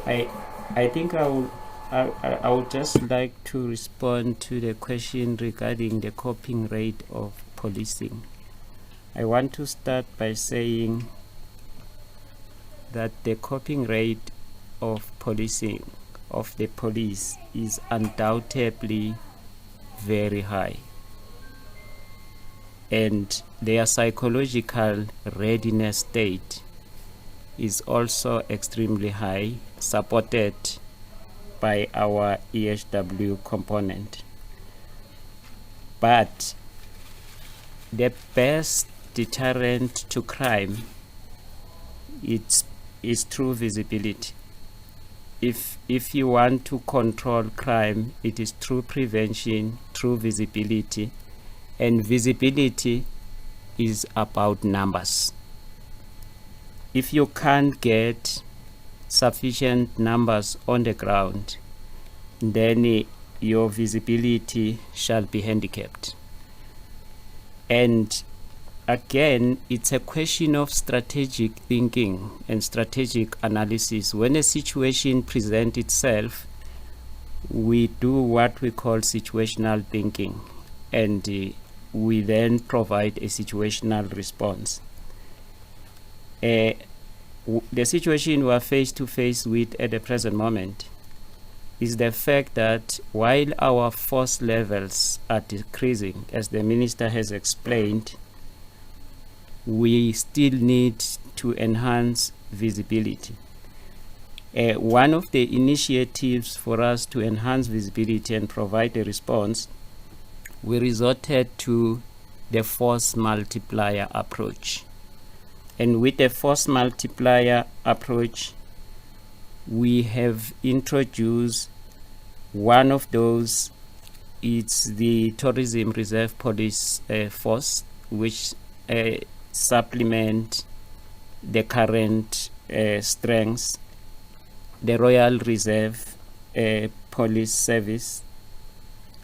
I think I would just like to respond to the question regarding the coping rate of policing. I want to start by saying that the coping rate of policing of the police is undoubtedly very high, and their psychological readiness state is also extremely high, supported by our EHW component. But the best deterrent to crime is through visibility. If you want to control crime, it is through prevention, through visibility, and visibility is about numbers. If you can't get sufficient numbers on the ground, then your visibility shall be handicapped. And again, it's a question of strategic thinking and strategic analysis. When a situation presents itself, we do what we call situational thinking, and we then provide a situational response. The situation we are face to face with at the present moment is the fact that while our force levels are decreasing, as the Minister has explained, we still need to enhance visibility. One of the initiatives for us to enhance visibility and provide a response, we resorted to the force multiplier approach. And with the force multiplier approach, we have introduced one of those. It's the Tourism Reserve Police Force, which supplement the current strengths. The Royal Reserve Police Service,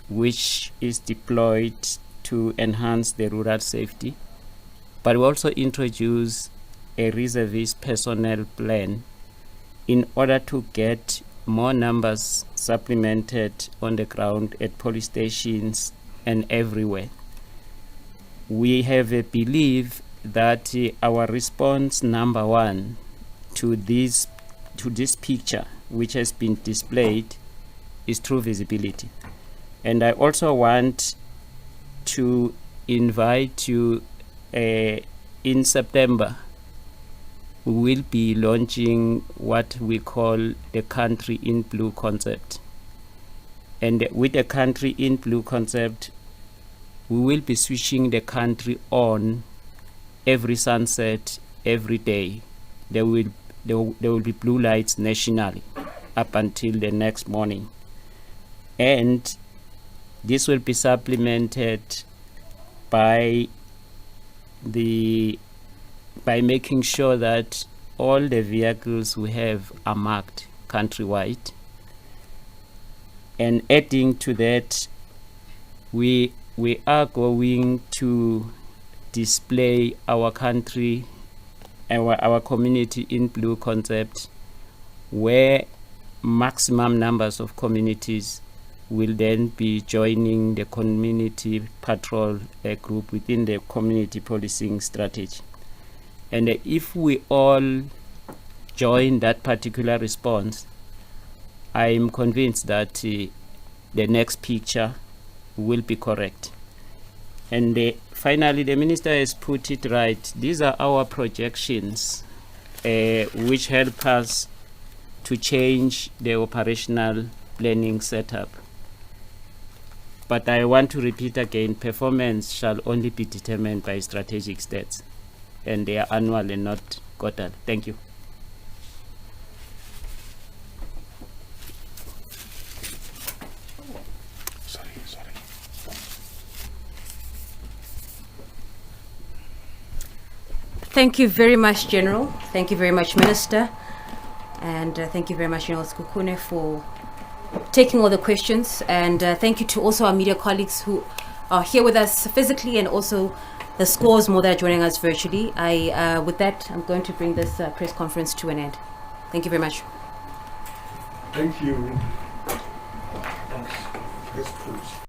which is deployed to enhance the rural safety. But we also introduce a reservist personnel plan in order to get more numbers supplemented on the ground at police stations and everywhere. We have a belief that our response number one to this picture, which has been displayed, is through visibility. And I also want to invite you, in September, we will be launching what we call the Country in Blue concept. And with the Country in Blue concept, we will be switching the country on every sunset, every day. There will be blue lights nationally up until the next morning. And this will be supplemented by making sure that all the vehicles we have are marked countrywide. And adding to that, we are going to display our country, our community in blue concept, where maximum numbers of communities will then be joining the community patrol group within the community policing strategy. And if we all join that particular response, I am convinced that the next picture will be correct. And finally, the Minister has put it right. These are our projections, which help us to change the operational planning setup. But I want to repeat again, performance shall only be determined by strategic stats, and they are annual and not quarterly. Thank you. Thank you very much, General. Thank you very much, Minister. And thank you very much, General Sekhukhune, for taking all the questions. And thank you to also our media colleagues who are here with us physically, and also the scores more that are joining us virtually. With that, I'm going to bring this press conference to an end. Thank you very much. Thank you. Thanks. Yes, please.